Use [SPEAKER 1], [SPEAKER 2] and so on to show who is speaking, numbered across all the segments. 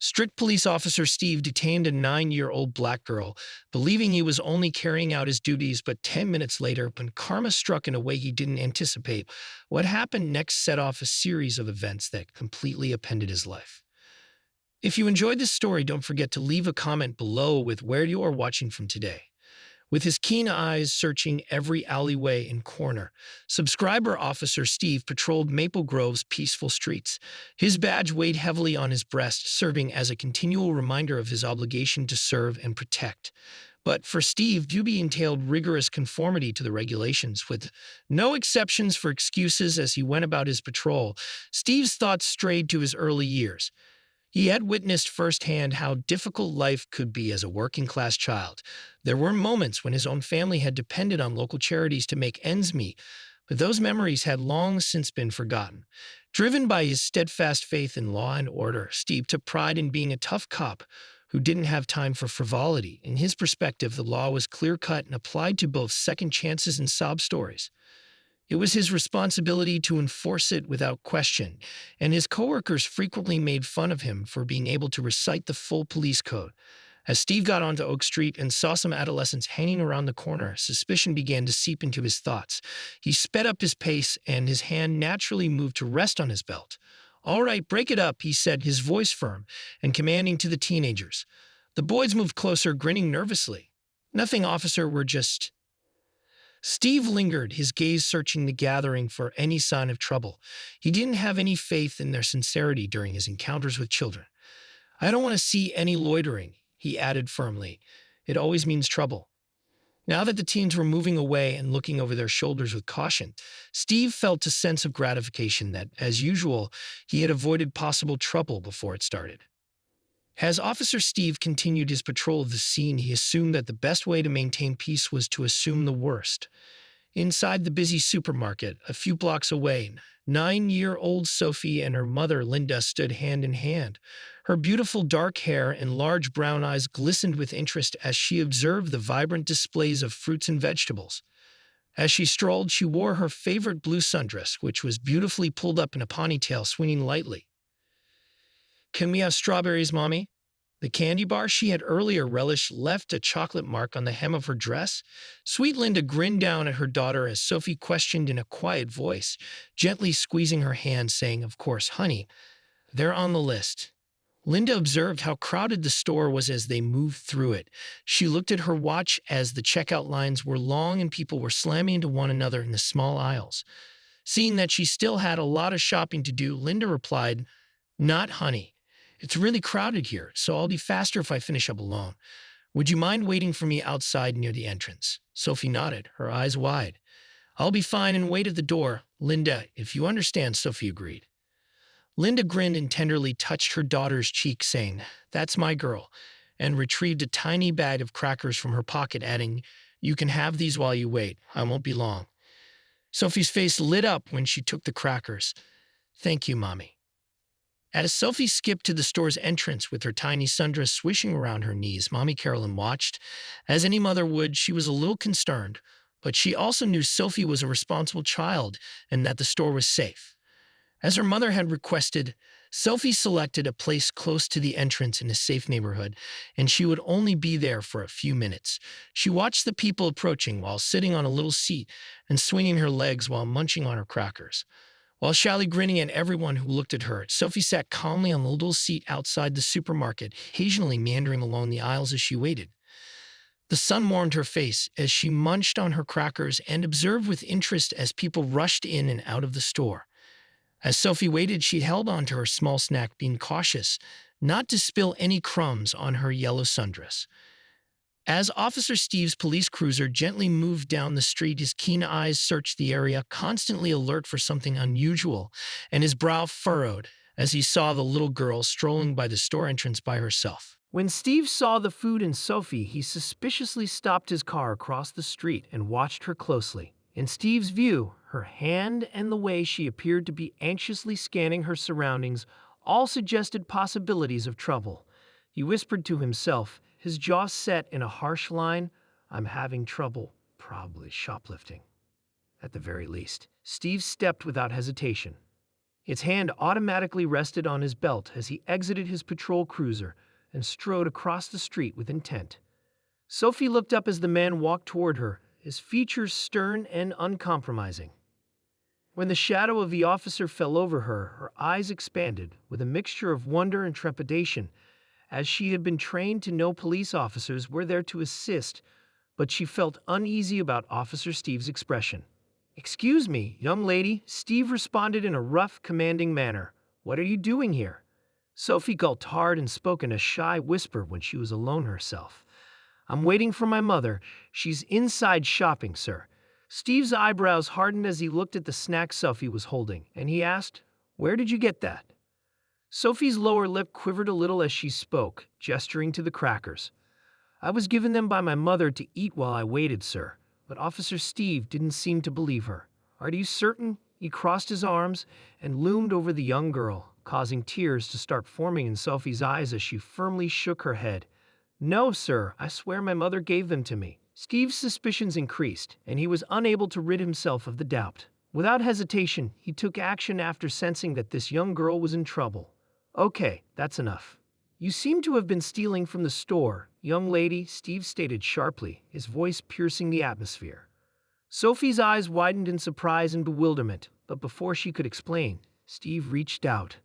[SPEAKER 1] Strict police officer Steve detained a 9-year-old black girl, believing he was only carrying out his duties, but 10 minutes later, when karma struck in a way he didn't anticipate, what happened next set off a series of events that completely upended his life. If you enjoyed this story, don't forget to leave a comment below with where you are watching from today. With his keen eyes searching every alleyway and corner, subscriber Officer Steve patrolled Maple Grove's peaceful streets. His badge weighed heavily on his breast, serving as a continual reminder of his obligation to serve and protect. But for Steve, duty entailed rigorous conformity to the regulations, with no exceptions for excuses as he went about his patrol. Steve's thoughts strayed to his early years. He had witnessed firsthand how difficult life could be as a working-class child. There were moments when his own family had depended on local charities to make ends meet, but those memories had long since been forgotten. Driven by his steadfast faith in law and order, Steve took pride in being a tough cop who didn't have time for frivolity. In his perspective, the law was clear-cut and applied to both second chances and sob stories. It was his responsibility to enforce it without question, and his coworkers frequently made fun of him for being able to recite the full police code. As Steve got onto Oak Street and saw some adolescents hanging around the corner, suspicion began to seep into his thoughts. He sped up his pace, and his hand naturally moved to rest on his belt. "All right, break it up," he said, his voice firm and commanding to the teenagers. The boys moved closer, grinning nervously. "Nothing, officer, we're just—" Steve lingered, his gaze searching the gathering for any sign of trouble. He didn't have any faith in their sincerity during his encounters with children. "I don't want to see any loitering," he added firmly. "It always means trouble." Now that the teens were moving away and looking over their shoulders with caution, Steve felt a sense of gratification that, as usual, he had avoided possible trouble before it started. As Officer Steve continued his patrol of the scene, he assumed that the best way to maintain peace was to assume the worst. Inside the busy supermarket, a few blocks away, 9-year-old Sophie and her mother, Linda, stood hand in hand. Her beautiful dark hair and large brown eyes glistened with interest as she observed the vibrant displays of fruits and vegetables. As she strolled, she wore her favorite blue sundress, which was beautifully pulled up in a ponytail swinging lightly. "Can we have strawberries, Mommy?" The candy bar she had earlier relished left a chocolate mark on the hem of her dress. Sweet Linda grinned down at her daughter as Sophie questioned in a quiet voice, gently squeezing her hand, saying, "Of course, honey, they're on the list." Linda observed how crowded the store was as they moved through it. She looked at her watch as the checkout lines were long and people were slamming into one another in the small aisles. Seeing that she still had a lot of shopping to do, Linda replied, "Not, honey. It's really crowded here, so I'll be faster if I finish up alone. Would you mind waiting for me outside near the entrance?" Sophie nodded, her eyes wide. "I'll be fine and wait at the door, Linda, if you understand," Sophie agreed. Linda grinned and tenderly touched her daughter's cheek, saying, "That's my girl," and retrieved a tiny bag of crackers from her pocket, adding, "You can have these while you wait. I won't be long." Sophie's face lit up when she took the crackers. "Thank you, Mommy." As Sophie skipped to the store's entrance with her tiny sundress swishing around her knees, Mommy Carolyn watched. As any mother would, she was a little concerned, but she also knew Sophie was a responsible child and that the store was safe. As her mother had requested, Sophie selected a place close to the entrance in a safe neighborhood, and she would only be there for a few minutes. She watched the people approaching while sitting on a little seat and swinging her legs while munching on her crackers. While shyly grinning at everyone who looked at her, Sophie sat calmly on the little seat outside the supermarket, occasionally meandering along the aisles as she waited. The sun warmed her face as she munched on her crackers and observed with interest as people rushed in and out of the store. As Sophie waited, she held on to her small snack, being cautious not to spill any crumbs on her yellow sundress. As Officer Steve's police cruiser gently moved down the street, his keen eyes searched the area, constantly alert for something unusual, and his brow furrowed as he saw the little girl strolling by the store entrance by herself. When Steve saw the food and Sophie, he suspiciously stopped his car across the street and watched her closely. In Steve's view, her hand and the way she appeared to be anxiously scanning her surroundings all suggested possibilities of trouble. He whispered to himself, his jaw set in a harsh line, "I'm having trouble, probably shoplifting." At the very least, Steve stepped without hesitation. Its hand automatically rested on his belt as he exited his patrol cruiser and strode across the street with intent. Sophie looked up as the man walked toward her, his features stern and uncompromising. When the shadow of the officer fell over her, her eyes expanded with a mixture of wonder and trepidation, as she had been trained to know police officers were there to assist, but she felt uneasy about Officer Steve's expression. "Excuse me, young lady," Steve responded in a rough, commanding manner. "What are you doing here?" Sophie gulped hard and spoke in a shy whisper when she was alone herself. "I'm waiting for my mother. She's inside shopping, sir." Steve's eyebrows hardened as he looked at the snack Sophie was holding, and he asked, "Where did you get that?" Sophie's lower lip quivered a little as she spoke, gesturing to the crackers. "I was given them by my mother to eat while I waited, sir." But Officer Steve didn't seem to believe her. "Are you certain?" He crossed his arms and loomed over the young girl, causing tears to start forming in Sophie's eyes as she firmly shook her head. "No, sir, I swear my mother gave them to me." Steve's suspicions increased, and he was unable to rid himself of the doubt. Without hesitation, he took action after sensing that this young girl was in trouble. "Okay, that's enough. You seem to have been stealing from the store, young lady," Steve stated sharply, his voice piercing the atmosphere. Sophie's eyes widened in surprise and bewilderment, but before she could explain, Steve reached out.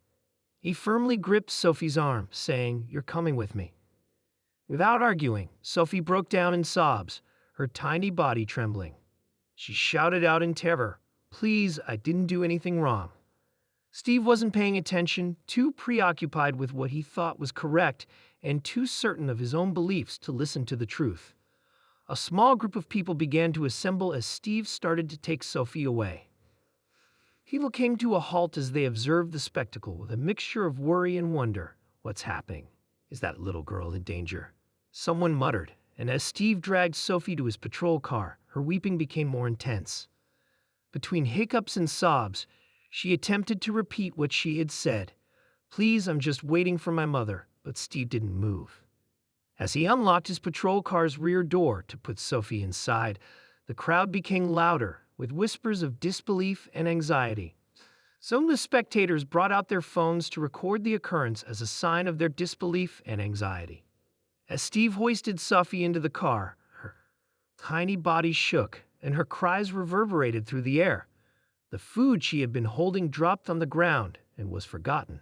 [SPEAKER 1] He firmly gripped Sophie's arm, saying, "You're coming with me." Without arguing, Sophie broke down in sobs, her tiny body trembling. She shouted out in terror, "Please, I didn't do anything wrong." Steve wasn't paying attention, too preoccupied with what he thought was correct and too certain of his own beliefs to listen to the truth. A small group of people began to assemble as Steve started to take Sophie away. People came to a halt as they observed the spectacle with a mixture of worry and wonder. "What's happening? Is that little girl in danger?" someone muttered, and as Steve dragged Sophie to his patrol car, her weeping became more intense. Between hiccups and sobs, she attempted to repeat what she had said. "Please, I'm just waiting for my mother," but Steve didn't move. As he unlocked his patrol car's rear door to put Sophie inside, the crowd became louder, with whispers of disbelief and anxiety. Some of the spectators brought out their phones to record the occurrence as a sign of their disbelief and anxiety. As Steve hoisted Sophie into the car, her tiny body shook, and her cries reverberated through the air. The food she had been holding dropped on the ground and was forgotten.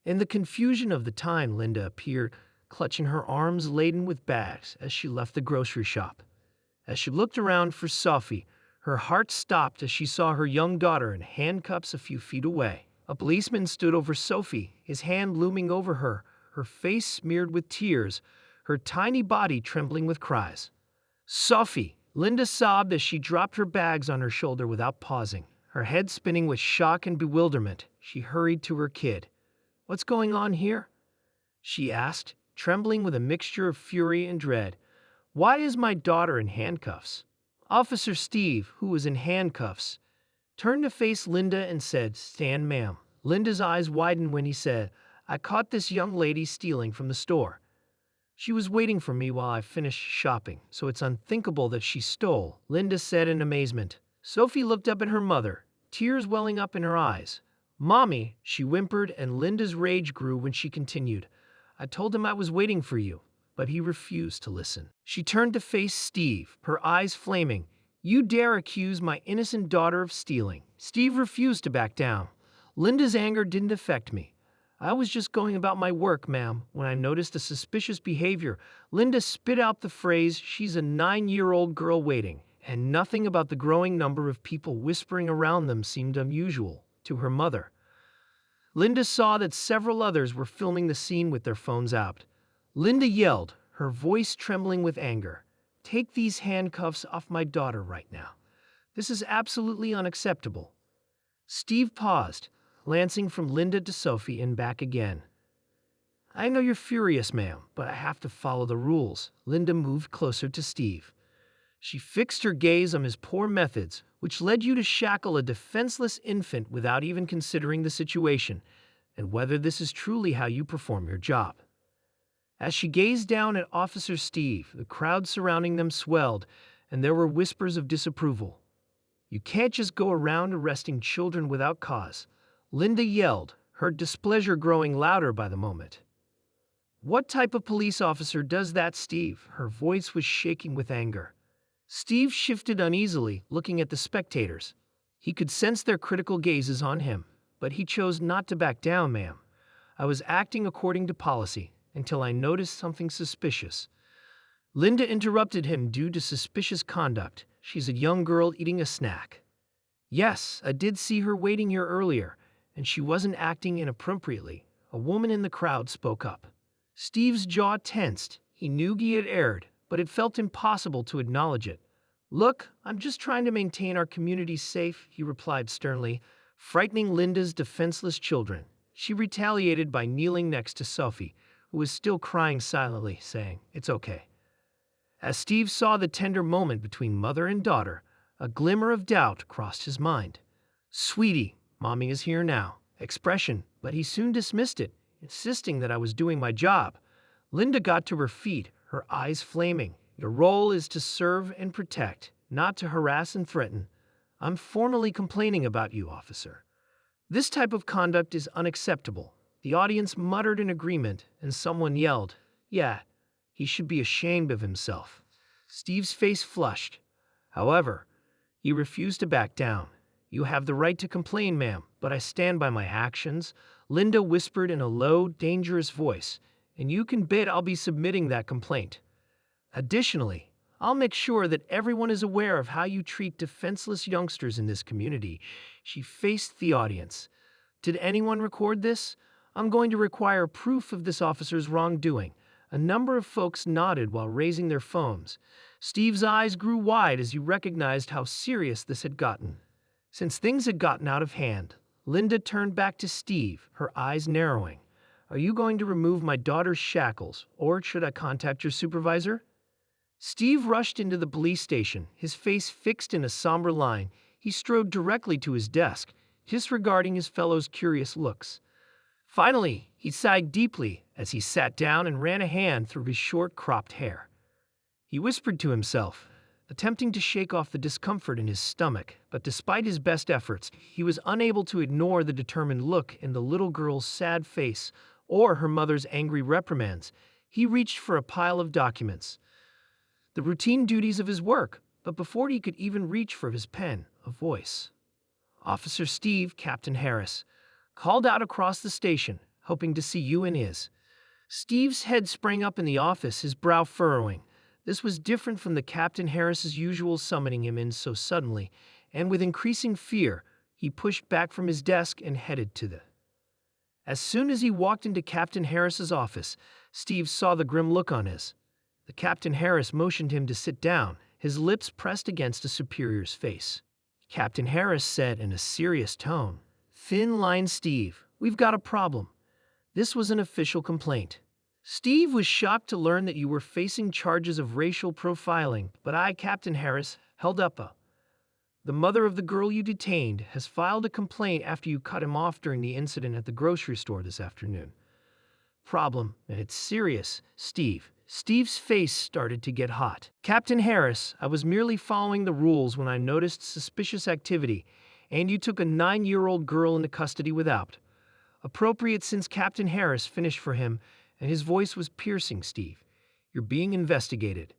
[SPEAKER 1] In the confusion of the time, Linda appeared, clutching her arms laden with bags as she left the grocery shop. As she looked around for Sophie, her heart stopped as she saw her young daughter in handcuffs a few feet away. A policeman stood over Sophie, his hand looming over her face smeared with tears, her tiny body trembling with cries. "Sophie!" Linda sobbed as she dropped her bags on her shoulder without pausing. Her head spinning with shock and bewilderment, she hurried to her kid. "What's going on here?" she asked, trembling with a mixture of fury and dread. "Why is my daughter in handcuffs?" Officer Steve, who was in handcuffs, turned to face Linda and said, "Stand, ma'am." Linda's eyes widened when he said, "I caught this young lady stealing from the store. She was waiting for me while I finished shopping, so it's unthinkable that she stole," Linda said in amazement. Sophie looked up at her mother, tears welling up in her eyes. "Mommy," she whimpered, and Linda's rage grew when she continued, "I told him I was waiting for you, but he refused to listen." She turned to face Steve, her eyes flaming. "You dare accuse my innocent daughter of stealing?" Steve refused to back down. "Linda's anger didn't affect me. I was just going about my work, ma'am, when I noticed a suspicious behavior." Linda spit out the phrase, "She's a 9-year-old girl waiting," and nothing about the growing number of people whispering around them seemed unusual to her mother. Linda saw that several others were filming the scene with their phones out. Linda yelled, her voice trembling with anger, "Take these handcuffs off my daughter right now. This is absolutely unacceptable." Steve paused, glancing from Linda to Sophie and back again. "I know you're furious, ma'am, but I have to follow the rules." Linda moved closer to Steve. She fixed her gaze on his poor methods, which led you to shackle a defenseless infant without even considering the situation, and whether this is truly how you perform your job. As she gazed down at Officer Steve, the crowd surrounding them swelled, and there were whispers of disapproval. "You can't just go around arresting children without cause." Linda yelled, her displeasure growing louder by the moment. "What type of police officer does that, Steve?" Her voice was shaking with anger. Steve shifted uneasily, looking at the spectators. He could sense their critical gazes on him, but he chose not to back down, ma'am. I was acting according to policy until I noticed something suspicious. Linda interrupted him due to suspicious conduct. She's a young girl eating a snack. Yes, I did see her waiting here earlier, and she wasn't acting inappropriately. A woman in the crowd spoke up. Steve's jaw tensed. He knew he had erred, but it felt impossible to acknowledge it. "Look, I'm just trying to maintain our community safe," he replied sternly, frightening Linda's defenseless children. She retaliated by kneeling next to Sophie, who was still crying silently, saying, "It's okay." As Steve saw the tender moment between mother and daughter, a glimmer of doubt crossed his mind. "Sweetie, Mommy is here now." Expression, but he soon dismissed it, insisting that I was doing my job. Linda got to her feet, her eyes flaming. "Your role is to serve and protect, not to harass and threaten. I'm formally complaining about you, officer. This type of conduct is unacceptable." The audience muttered in agreement, and someone yelled, "Yeah, he should be ashamed of himself." Steve's face flushed. However, he refused to back down. "You have the right to complain, ma'am, but I stand by my actions," Linda whispered in a low, dangerous voice, "and you can bet I'll be submitting that complaint. Additionally, I'll make sure that everyone is aware of how you treat defenseless youngsters in this community." She faced the audience. "Did anyone record this? I'm going to require proof of this officer's wrongdoing." A number of folks nodded while raising their phones. Steve's eyes grew wide as he recognized how serious this had gotten. Since things had gotten out of hand, Linda turned back to Steve, her eyes narrowing. "Are you going to remove my daughter's shackles, or should I contact your supervisor?" Steve rushed into the police station, his face fixed in a somber line. He strode directly to his desk, disregarding his fellows' curious looks. Finally, he sighed deeply as he sat down and ran a hand through his short, cropped hair. He whispered to himself, attempting to shake off the discomfort in his stomach, but despite his best efforts, he was unable to ignore the determined look in the little girl's sad face or her mother's angry reprimands. He reached for a pile of documents, the routine duties of his work, but before he could even reach for his pen, a voice. "Officer Steve, Captain Harris," called out across the station, hoping to see you in his. Steve's head sprang up in the office, his brow furrowing. This was different from the Captain Harris's usual summoning him in so suddenly, and with increasing fear, he pushed back from his desk and headed to the. As soon as he walked into Captain Harris's office, Steve saw the grim look on his. The Captain Harris motioned him to sit down, his lips pressed against a superior's face. Captain Harris said in a serious tone, "Thin-line Steve, we've got a problem." This was an official complaint. "Steve was shocked to learn that you were facing charges of racial profiling, but I, Captain Harris, held up a. The mother of the girl you detained has filed a complaint after you cut him off during the incident at the grocery store this afternoon. Problem, and it's serious, Steve." Steve's face started to get hot. "Captain Harris, I was merely following the rules when I noticed suspicious activity, and you took a 9-year-old girl into custody without. Appropriate since Captain Harris finished for him, and his voice was piercing, Steve. You're being investigated."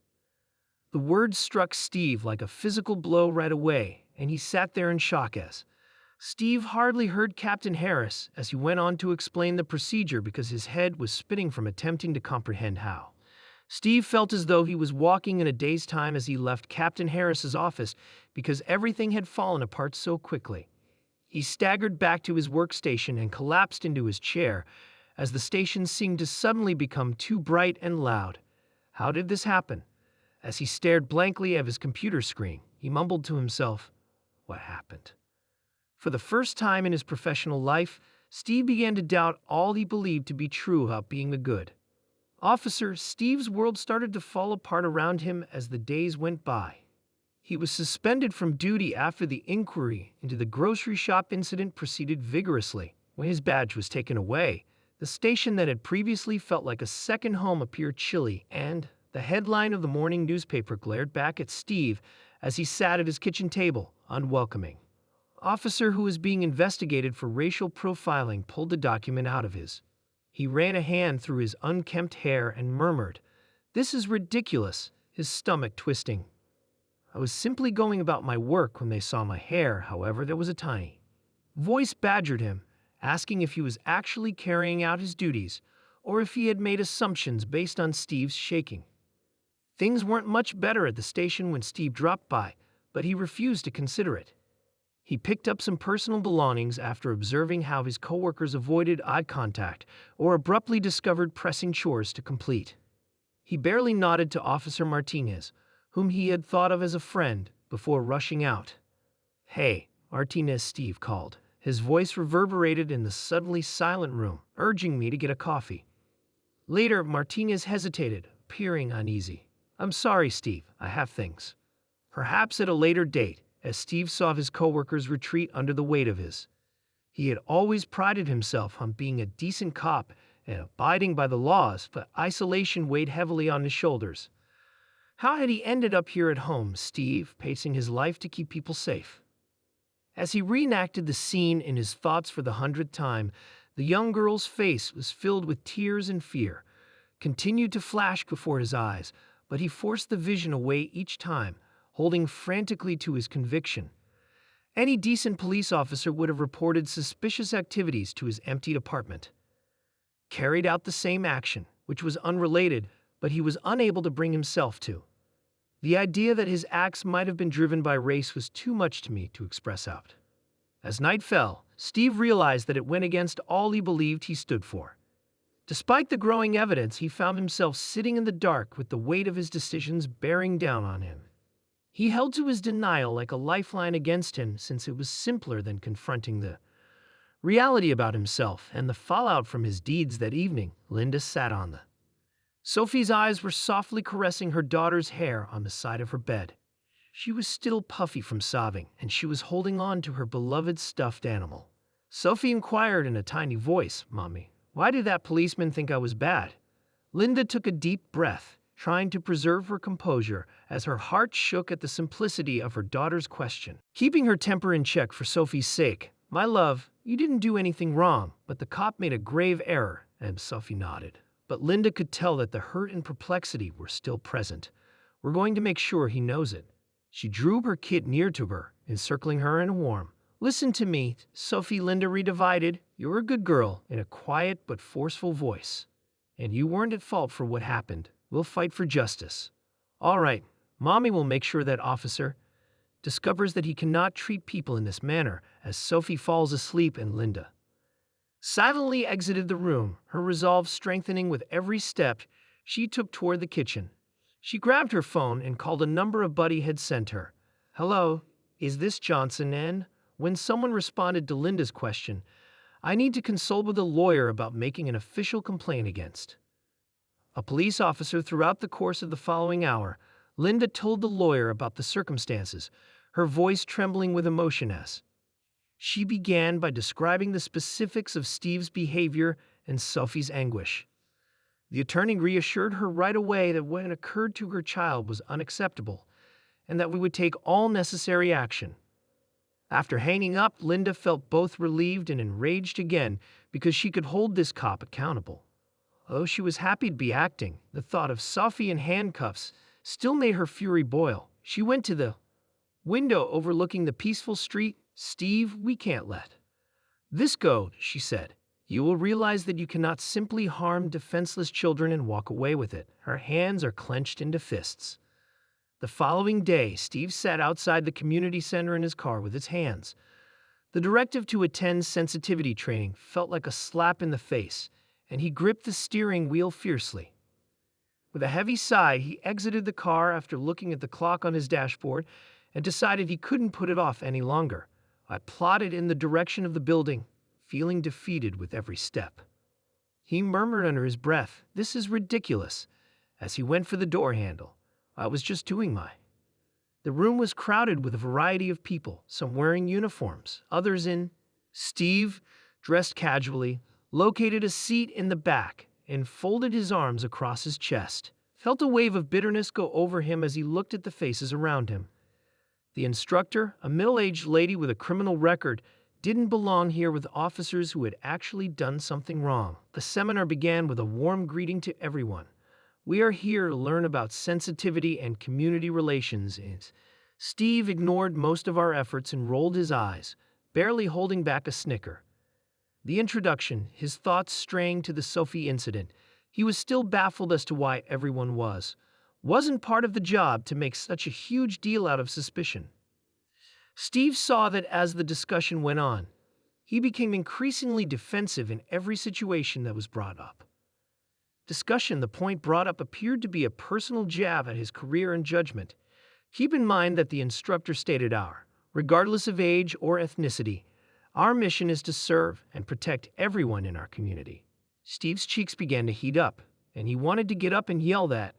[SPEAKER 1] The words struck Steve like a physical blow right away, and he sat there in shock as. Steve hardly heard Captain Harris as he went on to explain the procedure because his head was spinning from attempting to comprehend how. Steve felt as though he was walking in a day's time as he left Captain Harris's office because everything had fallen apart so quickly. He staggered back to his workstation and collapsed into his chair as the station seemed to suddenly become too bright and loud. How did this happen? As he stared blankly at his computer screen, he mumbled to himself, "What happened?" For the first time in his professional life, Steve began to doubt all he believed to be true about being the good. Officer, Steve's world started to fall apart around him as the days went by. He was suspended from duty after the inquiry into the grocery shop incident proceeded vigorously. When his badge was taken away, the station that had previously felt like a second home appeared chilly, and the headline of the morning newspaper glared back at Steve as he sat at his kitchen table, unwelcoming. Officer who was being investigated for racial profiling pulled the document out of his. He ran a hand through his unkempt hair and murmured, "This is ridiculous," his stomach twisting. I was simply going about my work when they saw my hair. However, there was a tiny voice badgered him, asking if he was actually carrying out his duties or if he had made assumptions based on Steve's shaking. Things weren't much better at the station when Steve dropped by, but he refused to consider it. He picked up some personal belongings after observing how his coworkers avoided eye contact or abruptly discovered pressing chores to complete. He barely nodded to Officer Martinez, whom he had thought of as a friend, before rushing out. "Hey, Martinez," Steve called. His voice reverberated in the suddenly silent room, urging me to get a coffee. Later, Martinez hesitated, appearing uneasy. "I'm sorry, Steve, I have things." Perhaps at a later date, as Steve saw his coworkers retreat under the weight of his. He had always prided himself on being a decent cop and abiding by the laws, but isolation weighed heavily on his shoulders. How had he ended up here at home, Steve, pacing his life to keep people safe? As he reenacted the scene in his thoughts for the 100th time, the young girl's face was filled with tears and fear, continued to flash before his eyes, but he forced the vision away each time, holding frantically to his conviction. Any decent police officer would have reported suspicious activities to his emptied apartment. Carried out the same action, which was unrelated, but he was unable to bring himself to. The idea that his acts might have been driven by race was too much to me to express out. As night fell, Steve realized that it went against all he believed he stood for. Despite the growing evidence, he found himself sitting in the dark with the weight of his decisions bearing down on him. He held to his denial like a lifeline against him, since it was simpler than confronting the reality about himself and the fallout from his deeds that evening. Linda sat on the Sophie's eyes were softly caressing her daughter's hair on the side of her bed. She was still puffy from sobbing, and she was holding on to her beloved stuffed animal. Sophie inquired in a tiny voice, "Mommy, why did that policeman think I was bad?" Linda took a deep breath, trying to preserve her composure as her heart shook at the simplicity of her daughter's question. Keeping her temper in check for Sophie's sake, "My love, you didn't do anything wrong, but the cop made a grave error," and Sophie nodded. But Linda could tell that the hurt and perplexity were still present. "We're going to make sure he knows it." She drew her kid near to her, encircling her in a warm, "Listen to me, Sophie," Linda redivided. "You're a good girl," in a quiet but forceful voice. "And you weren't at fault for what happened. We'll fight for justice." "All right, Mommy will make sure that officer discovers that he cannot treat people in this manner," as Sophie falls asleep and Linda silently exited the room, her resolve strengthening with every step she took toward the kitchen. She grabbed her phone and called a number a buddy had sent her. "Hello, is this Johnson?" And when someone responded to Linda's question, "I need to consult with a lawyer about making an official complaint against a police officer." Throughout the course of the following hour, Linda told the lawyer about the circumstances, her voice trembling with emotion as she began by describing the specifics of Steve's behavior and Sophie's anguish. The attorney reassured her right away that what had occurred to her child was unacceptable and that we would take all necessary action. After hanging up, Linda felt both relieved and enraged again because she could hold this cop accountable. Although she was happy to be acting, the thought of Sophie in handcuffs still made her fury boil. She went to the window overlooking the peaceful street. "Steve, we can't let this go," she said. "You will realize that you cannot simply harm defenseless children and walk away with it." Her hands are clenched into fists. The following day, Steve sat outside the community center in his car with his hands. The directive to attend sensitivity training felt like a slap in the face, and he gripped the steering wheel fiercely. With a heavy sigh, he exited the car after looking at the clock on his dashboard and decided he couldn't put it off any longer. I plodded in the direction of the building, feeling defeated with every step. He murmured under his breath, "This is ridiculous," as he went for the door handle. I was just doing my. The room was crowded with a variety of people, some wearing uniforms, others in. Steve, dressed casually, located a seat in the back and folded his arms across his chest. Felt a wave of bitterness go over him as he looked at the faces around him. The instructor, a middle-aged lady with a criminal record, didn't belong here with officers who had actually done something wrong. The seminar began with a warm greeting to everyone. We are here to learn about sensitivity and community relations. Steve ignored most of our efforts and rolled his eyes, barely holding back a snicker. The introduction, his thoughts straying to the Sophie incident. He was still baffled as to why everyone wasn't part of the job to make such a huge deal out of suspicion. Steve saw that as the discussion went on, he became increasingly defensive in every situation that was brought up. The point brought up appeared to be a personal jab at his career and judgment. Keep in mind that the instructor stated regardless of age or ethnicity, our mission is to serve and protect everyone in our community. Steve's cheeks began to heat up, and he wanted to get up and yell that.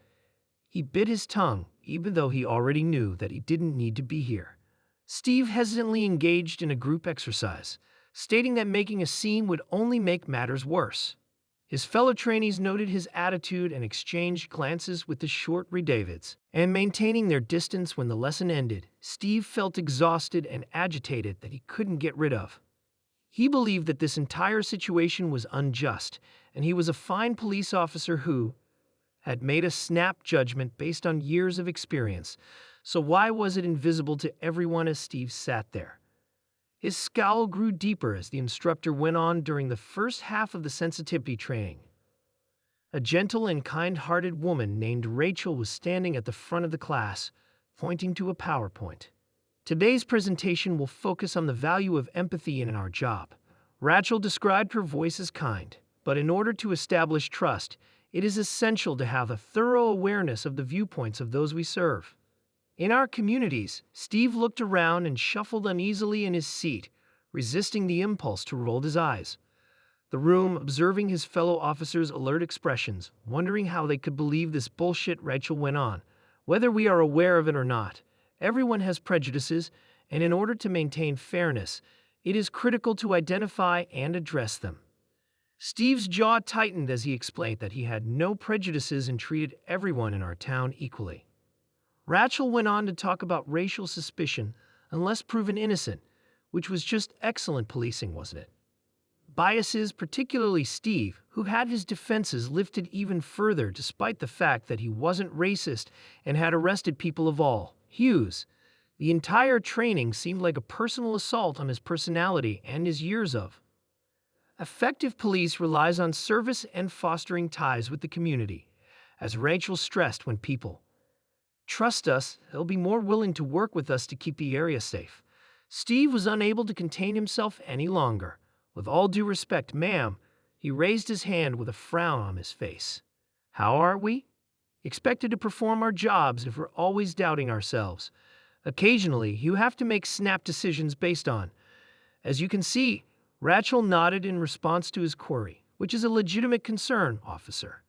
[SPEAKER 1] He bit his tongue, even though he already knew that he didn't need to be here. Steve hesitantly engaged in a group exercise, stating that making a scene would only make matters worse. His fellow trainees noted his attitude and exchanged glances with the short Davids. And maintaining their distance when the lesson ended, Steve felt exhausted and agitated that he couldn't get rid of. He believed that this entire situation was unjust, and he was a fine police officer who had made a snap judgment based on years of experience. So why was it invisible to everyone as Steve sat there? His scowl grew deeper as the instructor went on during the first half of the sensitivity training. A gentle and kind-hearted woman named Rachel was standing at the front of the class, pointing to a PowerPoint. Today's presentation will focus on the value of empathy in our job. Rachel described her voice as kind, but in order to establish trust, it is essential to have a thorough awareness of the viewpoints of those we serve. In our communities, Steve looked around and shuffled uneasily in his seat, resisting the impulse to roll his eyes. The room, observing his fellow officers' alert expressions, wondering how they could believe this bullshit. Rachel went on. Whether we are aware of it or not, everyone has prejudices, and in order to maintain fairness, it is critical to identify and address them. Steve's jaw tightened as he explained that he had no prejudices and treated everyone in our town equally. Rachel went on to talk about racial suspicion, unless proven innocent, which was just excellent policing, wasn't it? Biases, particularly Steve, who had his defenses lifted even further despite the fact that he wasn't racist and had arrested people of all hues. The entire training seemed like a personal assault on his personality and his years of. Effective police relies on service and fostering ties with the community. As Rachel stressed, when people trust us, they'll be more willing to work with us to keep the area safe. Steve was unable to contain himself any longer. With all due respect, ma'am, he raised his hand with a frown on his face. How are we? Expected to perform our jobs if we're always doubting ourselves. Occasionally, you have to make snap decisions based on. As you can see, Rachel nodded in response to his query, which is a legitimate concern, officer.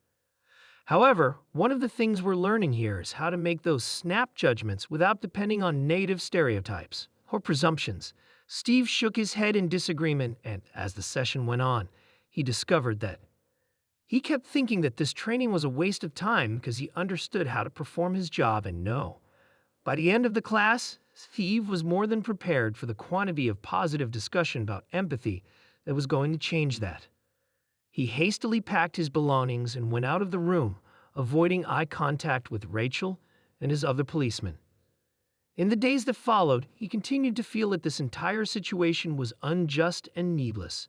[SPEAKER 1] However, one of the things we're learning here is how to make those snap judgments without depending on negative stereotypes or presumptions. Steve shook his head in disagreement, and as the session went on, he discovered that he kept thinking that this training was a waste of time because he understood how to perform his job and know. By the end of the class, Steve was more than prepared for the quantity of positive discussion about empathy that was going to change that. He hastily packed his belongings and went out of the room, avoiding eye contact with Rachel and his other policemen. In the days that followed, he continued to feel that this entire situation was unjust and needless.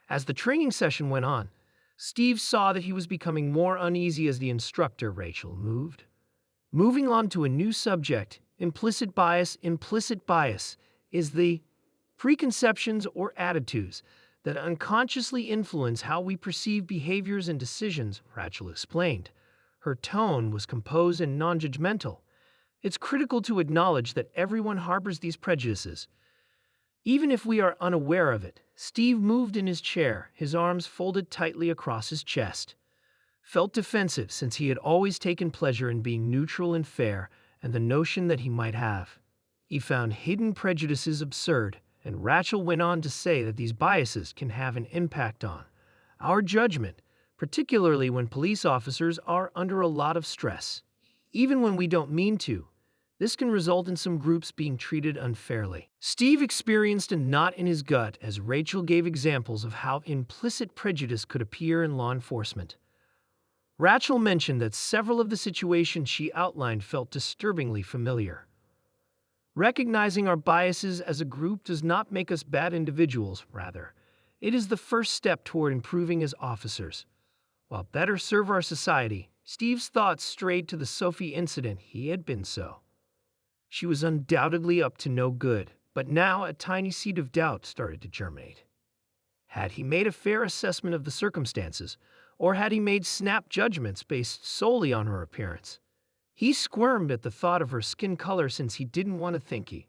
[SPEAKER 1] As the training session went on, Steve saw that he was becoming more uneasy as the instructor, Rachel, moved. Moving on to a new subject, implicit bias. Implicit bias is the preconceptions or attitudes that unconsciously influence how we perceive behaviors and decisions, Rachel explained. Her tone was composed and non-judgmental. It's critical to acknowledge that everyone harbors these prejudices. Even if we are unaware of it, Steve moved in his chair, his arms folded tightly across his chest. Felt defensive since he had always taken pleasure in being neutral and fair, and the notion that he might have. He found hidden prejudices absurd, and Rachel went on to say that these biases can have an impact on our judgment, particularly when police officers are under a lot of stress. Even when we don't mean to, This can result in some groups being treated unfairly. Steve experienced a knot in his gut as Rachel gave examples of how implicit prejudice could appear in law enforcement. Rachel mentioned that several of the situations she outlined felt disturbingly familiar. Recognizing our biases as a group does not make us bad individuals, rather. It is the first step toward improving as officers. While better serve our society, Steve's thoughts strayed to the Sophie incident. He had been so. She was undoubtedly up to no good, but now a tiny seed of doubt started to germinate. Had he made a fair assessment of the circumstances, or had he made snap judgments based solely on her appearance? He squirmed at the thought of her skin color since he didn't want to think he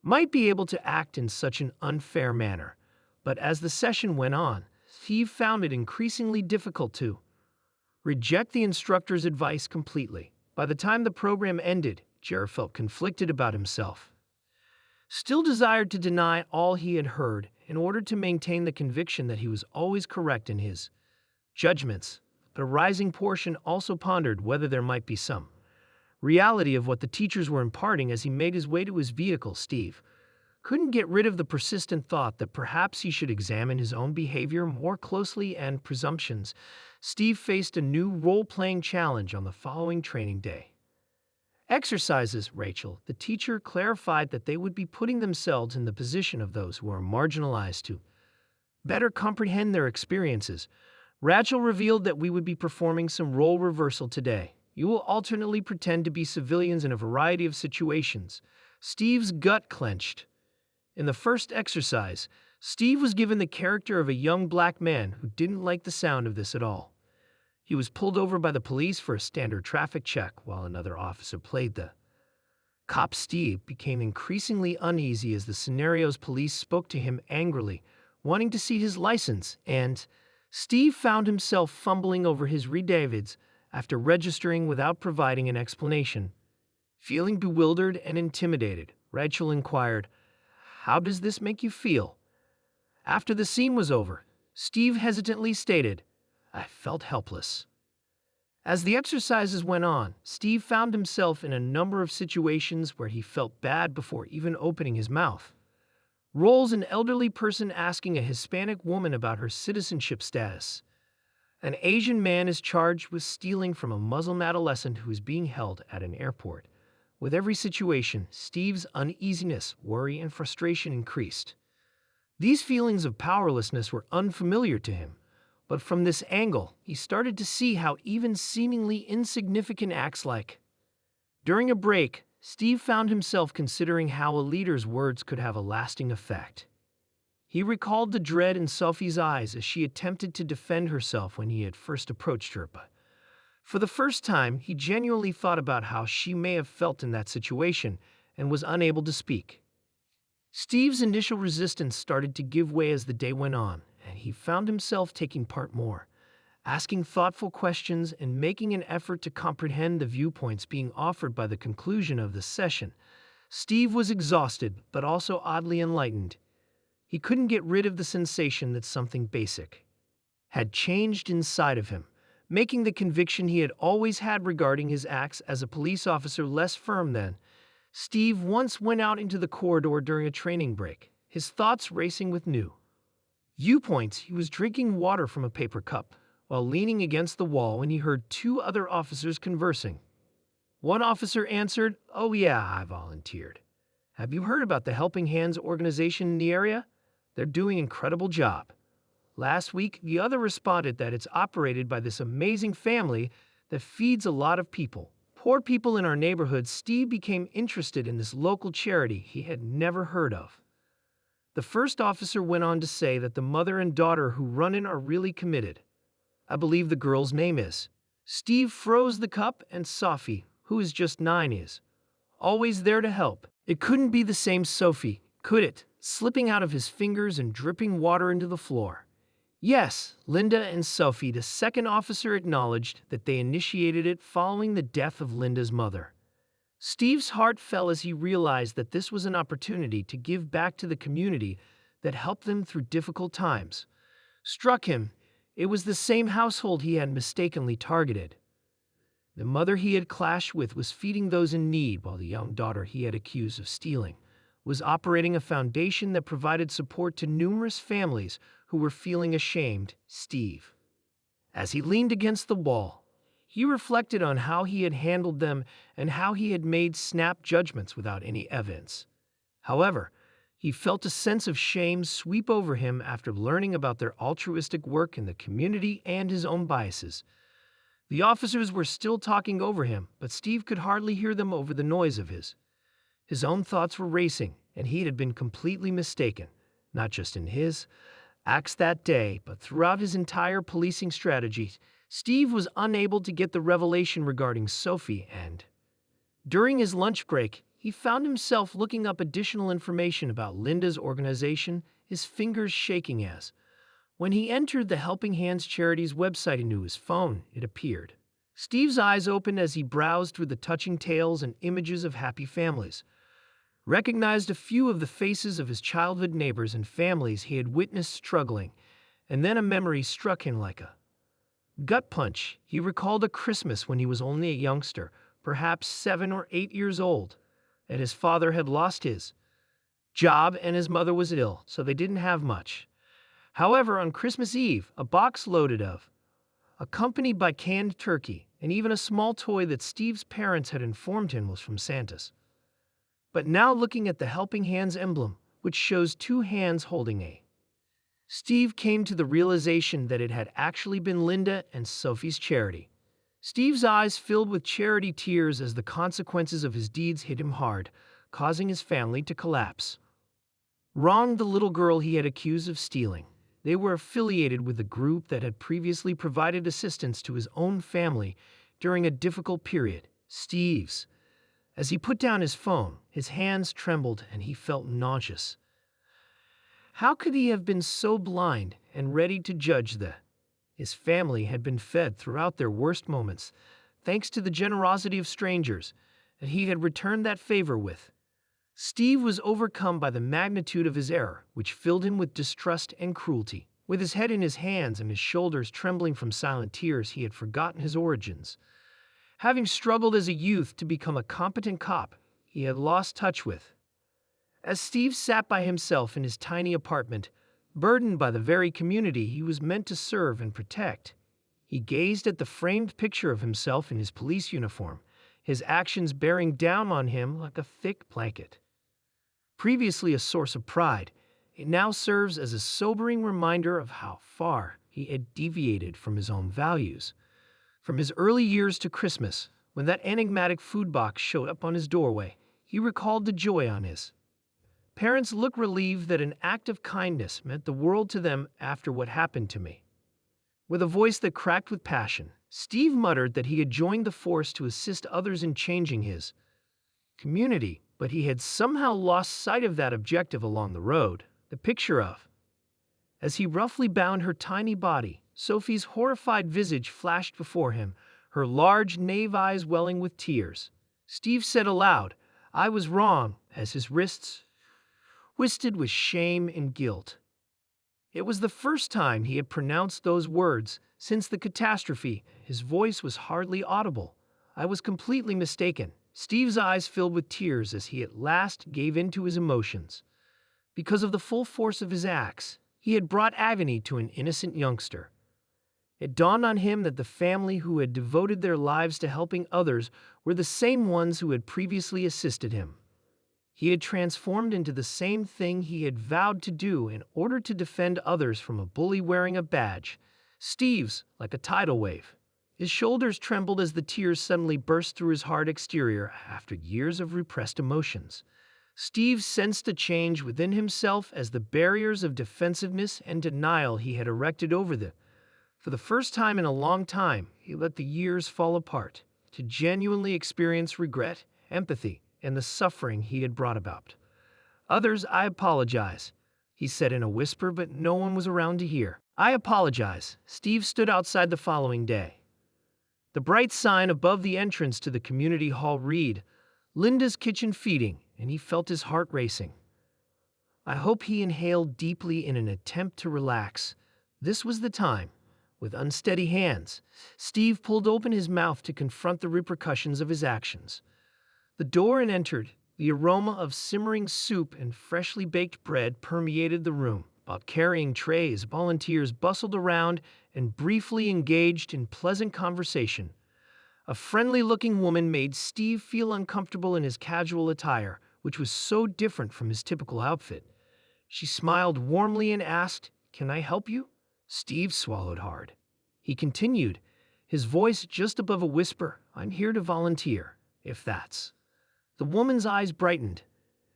[SPEAKER 1] might be able to act in such an unfair manner. But as the session went on, Steve found it increasingly difficult to reject the instructor's advice completely. By the time the program ended, Jer felt conflicted about himself. Still desired to deny all he had heard in order to maintain the conviction that he was always correct in his judgments. But a rising portion also pondered whether there might be some reality of what the teachers were imparting as he made his way to his vehicle. Steve couldn't get rid of the persistent thought that perhaps he should examine his own behavior more closely and presumptions. Steve faced a new role-playing challenge on the following training day. Exercises, Rachel, the teacher clarified that they would be putting themselves in the position of those who are marginalized to better comprehend their experiences. Rachel revealed that we would be performing some role reversal today. You will alternately pretend to be civilians in a variety of situations. Steve's gut clenched. In the first exercise, Steve was given the character of a young black man who didn't like the sound of this at all. He was pulled over by the police for a standard traffic check while another officer played the cop. Steve became increasingly uneasy as the scenario's police spoke to him angrily, wanting to see his license, and Steve found himself fumbling over his redavids after registering without providing an explanation. Feeling bewildered and intimidated, Rachel inquired, "How does this make you feel?" After the scene was over, Steve hesitantly stated, "I felt helpless." As the exercises went on, Steve found himself in a number of situations where he felt bad before even opening his mouth. Roles: an elderly person asking a Hispanic woman about her citizenship status. An Asian man is charged with stealing from a Muslim adolescent who is being held at an airport. With every situation, Steve's uneasiness, worry, and frustration increased. These feelings of powerlessness were unfamiliar to him, but from this angle, he started to see how even seemingly insignificant acts like. During a break, Steve found himself considering how a leader's words could have a lasting effect. He recalled the dread in Sophie's eyes as she attempted to defend herself when he had first approached her, but for the first time, he genuinely thought about how she may have felt in that situation and was unable to speak. Steve's initial resistance started to give way as the day went on, and he found himself taking part more, asking thoughtful questions and making an effort to comprehend the viewpoints being offered. By the conclusion of the session, Steve was exhausted but also oddly enlightened. He couldn't get rid of the sensation that something basic had changed inside of him, making the conviction he had always had regarding his acts as a police officer less firm than. Steve once went out into the corridor during a training break, his thoughts racing with new viewpoints. He was drinking water from a paper cup while leaning against the wall when he heard two other officers conversing. One officer answered, "Oh yeah, I volunteered. Have you heard about the Helping Hands organization in the area? They're doing an incredible job." Last week, the other responded that it's operated by this amazing family that feeds a lot of people, poor people in our neighborhood. Steve became interested in this local charity he had never heard of. The first officer went on to say that the mother and daughter who run it are really committed. "I believe the girl's name is." Steve froze the cup, and Sophie, who is just 9, is always there to help. It couldn't be the same Sophie, could it? Slipping out of his fingers and dripping water into the floor. Yes, Linda and Sophie. The second officer acknowledged that they initiated it following the death of Linda's mother. Steve's heart fell as he realized that this was an opportunity to give back to the community that helped them through difficult times. Struck him, it was the same household he had mistakenly targeted. The mother he had clashed with was feeding those in need, while the young daughter he had accused of stealing was operating a foundation that provided support to numerous families who were feeling ashamed. Steve, as he leaned against the wall, he reflected on how he had handled them and how he had made snap judgments without any evidence. However, he felt a sense of shame sweep over him after learning about their altruistic work in the community and his own biases. The officers were still talking over him, but Steve could hardly hear them over the noise of his own thoughts were racing, and he had been completely mistaken, not just in his acts that day, but throughout his entire policing strategy. Steve was unable to get the revelation regarding Sophie, and during his lunch break, he found himself looking up additional information about Linda's organization, his fingers shaking as, when he entered the Helping Hands Charity's website into his phone, it appeared. Steve's eyes opened as he browsed through the touching tales and images of happy families, recognized a few of the faces of his childhood neighbors and families he had witnessed struggling, and then a memory struck him like a gut punch. He recalled a Christmas when he was only a youngster, perhaps 7 or 8 years old, and his father had lost his job and his mother was ill, so they didn't have much. However, on Christmas Eve, a box loaded of, accompanied by canned turkey, and even a small toy that Steve's parents had informed him was from Santa's. But now looking at the Helping Hands emblem, which shows 2 hands holding a, Steve came to the realization that it had actually been Linda and Sophie's charity. Steve's eyes filled with charity tears as the consequences of his deeds hit him hard, causing his family to collapse. Ron, the little girl he had accused of stealing. They were affiliated with the group that had previously provided assistance to his own family during a difficult period. Steve's. As he put down his phone, his hands trembled and he felt nauseous. How could he have been so blind and ready to judge his family had been fed throughout their worst moments, thanks to the generosity of strangers, and he had returned that favor with. Steve was overcome by the magnitude of his error, which filled him with distrust and cruelty. With his head in his hands and his shoulders trembling from silent tears, he had forgotten his origins. Having struggled as a youth to become a competent cop, he had lost touch with. As Steve sat by himself in his tiny apartment, burdened by the very community he was meant to serve and protect, he gazed at the framed picture of himself in his police uniform, his actions bearing down on him like a thick blanket. Previously a source of pride, it now serves as a sobering reminder of how far he had deviated from his own values. From his early years to Christmas, when that enigmatic food box showed up on his doorway, he recalled the joy on his parents looked relieved that an act of kindness meant the world to them after what happened to me. With a voice that cracked with passion, Steve muttered that he had joined the force to assist others in changing his community, but he had somehow lost sight of that objective along the road. The picture of, as he roughly bound her tiny body, Sophie's horrified visage flashed before him, her large knave eyes welling with tears. Steve said aloud, "I was wrong," as his wrists twisted with shame and guilt. It was the first time he had pronounced those words since the catastrophe. His voice was hardly audible. "I was completely mistaken." Steve's eyes filled with tears as he at last gave in to his emotions. Because of the full force of his acts, he had brought agony to an innocent youngster. It dawned on him that the family who had devoted their lives to helping others were the same ones who had previously assisted him. He had transformed into the same thing he had vowed to do in order to defend others from a bully wearing a badge. Steve's, like a tidal wave. His shoulders trembled as the tears suddenly burst through his hard exterior after years of repressed emotions. Steve sensed a change within himself as the barriers of defensiveness and denial he had erected for the first time in a long time, he let the years fall apart to genuinely experience regret, empathy, and the suffering he had brought about. "Others, I apologize," he said in a whisper, but no one was around to hear. "I apologize." Steve stood outside the following day. The bright sign above the entrance to the community hall read, "Linda's Kitchen Feeding," and he felt his heart racing. I hope he inhaled deeply in an attempt to relax. This was the time With unsteady hands, Steve pulled open his mouth to confront the repercussions of his actions. The door and entered. The aroma of simmering soup and freshly baked bread permeated the room. While carrying trays, volunteers bustled around and briefly engaged in pleasant conversation. A friendly-looking woman made Steve feel uncomfortable in his casual attire, which was so different from his typical outfit. She smiled warmly and asked, "Can I help you?" Steve swallowed hard. He continued, his voice just above a whisper, "I'm here to volunteer, if that's." The woman's eyes brightened,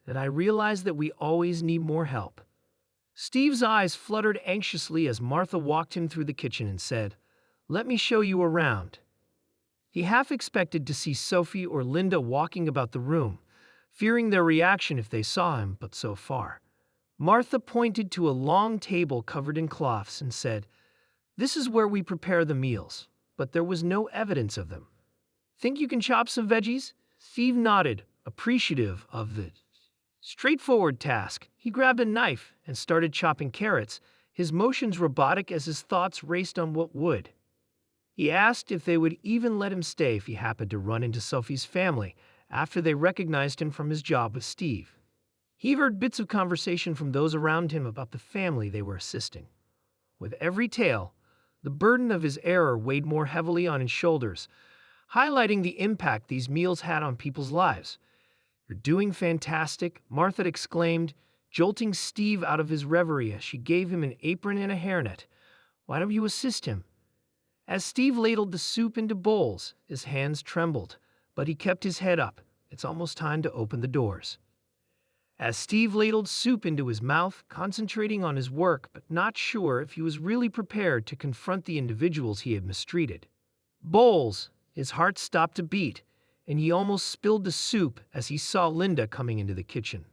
[SPEAKER 1] and I realized that we always need more help. Steve's eyes fluttered anxiously as Martha walked him through the kitchen and said, "Let me show you around." He half expected to see Sophie or Linda walking about the room, fearing their reaction if they saw him, but so far. Martha pointed to a long table covered in cloths and said, "This is where we prepare the meals," but there was no evidence of them. "Think you can chop some veggies?" Steve nodded, appreciative of the straightforward task. He grabbed a knife and started chopping carrots, his motions robotic as his thoughts raced on what would. He asked if they would even let him stay if he happened to run into Sophie's family after they recognized him from his job with Steve. He heard bits of conversation from those around him about the family they were assisting. With every tale, the burden of his error weighed more heavily on his shoulders, highlighting the impact these meals had on people's lives. "You're doing fantastic," Martha exclaimed, jolting Steve out of his reverie as she gave him an apron and a hairnet. "Why don't you assist him?" As Steve ladled the soup into bowls, his hands trembled, but he kept his head up. It's almost time to open the doors. As Steve ladled soup into his mouth, concentrating on his work but not sure if he was really prepared to confront the individuals he had mistreated. "Bowls!" His heart stopped to beat, and he almost spilled the soup as he saw Linda coming into the kitchen.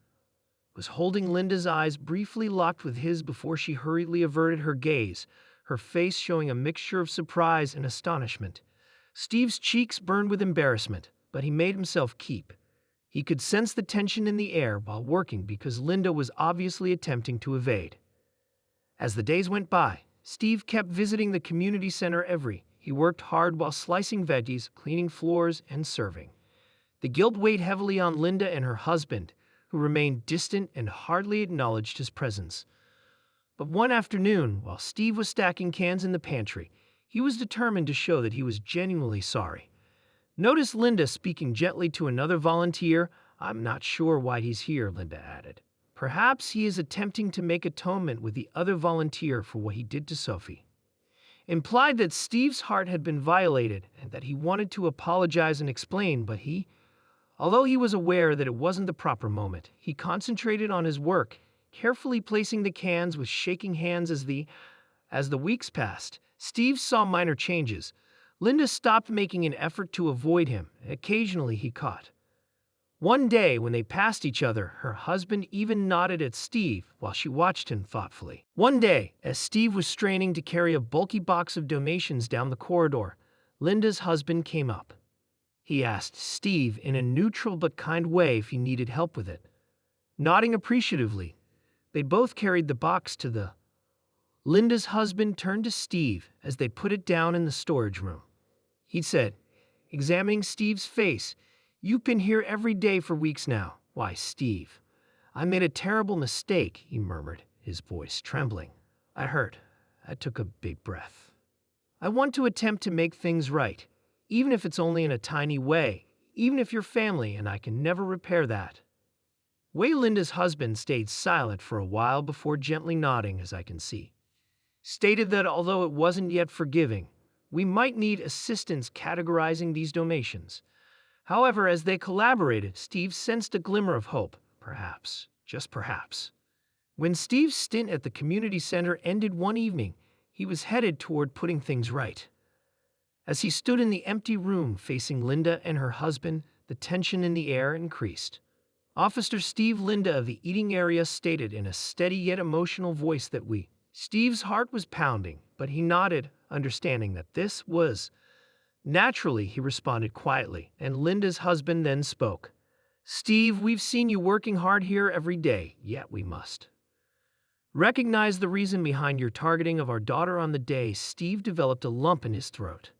[SPEAKER 1] Was holding Linda's eyes briefly locked with his before she hurriedly averted her gaze, her face showing a mixture of surprise and astonishment. Steve's cheeks burned with embarrassment, but he made himself keep. He could sense the tension in the air while working because Linda was obviously attempting to evade. As the days went by, Steve kept visiting the community center He worked hard while slicing veggies, cleaning floors, and serving. The guilt weighed heavily on Linda and her husband, who remained distant and hardly acknowledged his presence. But one afternoon, while Steve was stacking cans in the pantry, he was determined to show that he was genuinely sorry. Notice Linda speaking gently to another volunteer. "I'm not sure why he's here," Linda added. "Perhaps he is attempting to make atonement with the other volunteer for what he did to Sophie." Implied that Steve's heart had been violated and that he wanted to apologize and explain, but although he was aware that it wasn't the proper moment, he concentrated on his work, carefully placing the cans with shaking hands as the weeks passed. Steve saw minor changes. Linda stopped making an effort to avoid him, and occasionally he caught. One day, when they passed each other, her husband even nodded at Steve while she watched him thoughtfully. One day, as Steve was straining to carry a bulky box of donations down the corridor, Linda's husband came up. He asked Steve in a neutral but kind way if he needed help with it. Nodding appreciatively, they both carried the box to the. Linda's husband turned to Steve as they put it down in the storage room. He said, examining Steve's face, "You've been here every day for weeks now." "Why, Steve, I made a terrible mistake," he murmured, his voice trembling. I took a big breath. "I want to attempt to make things right, even if it's only in a tiny way, even if you're family and I can never repair that." Linda's husband stayed silent for a while before gently nodding, as I can see. Stated that although it wasn't yet forgiving, we might need assistance categorizing these donations. However, as they collaborated, Steve sensed a glimmer of hope, perhaps, just perhaps. When Steve's stint at the community center ended one evening, he was headed toward putting things right. As he stood in the empty room facing Linda and her husband, the tension in the air increased. Officer Steve Linda of the eating area stated in a steady yet emotional voice that Steve's heart was pounding, but he nodded, understanding that this was. Naturally, he responded quietly, and Linda's husband then spoke. "Steve, we've seen you working hard here every day, yet we must." Recognize the reason behind your targeting of our daughter on the day Steve developed a lump in his throat.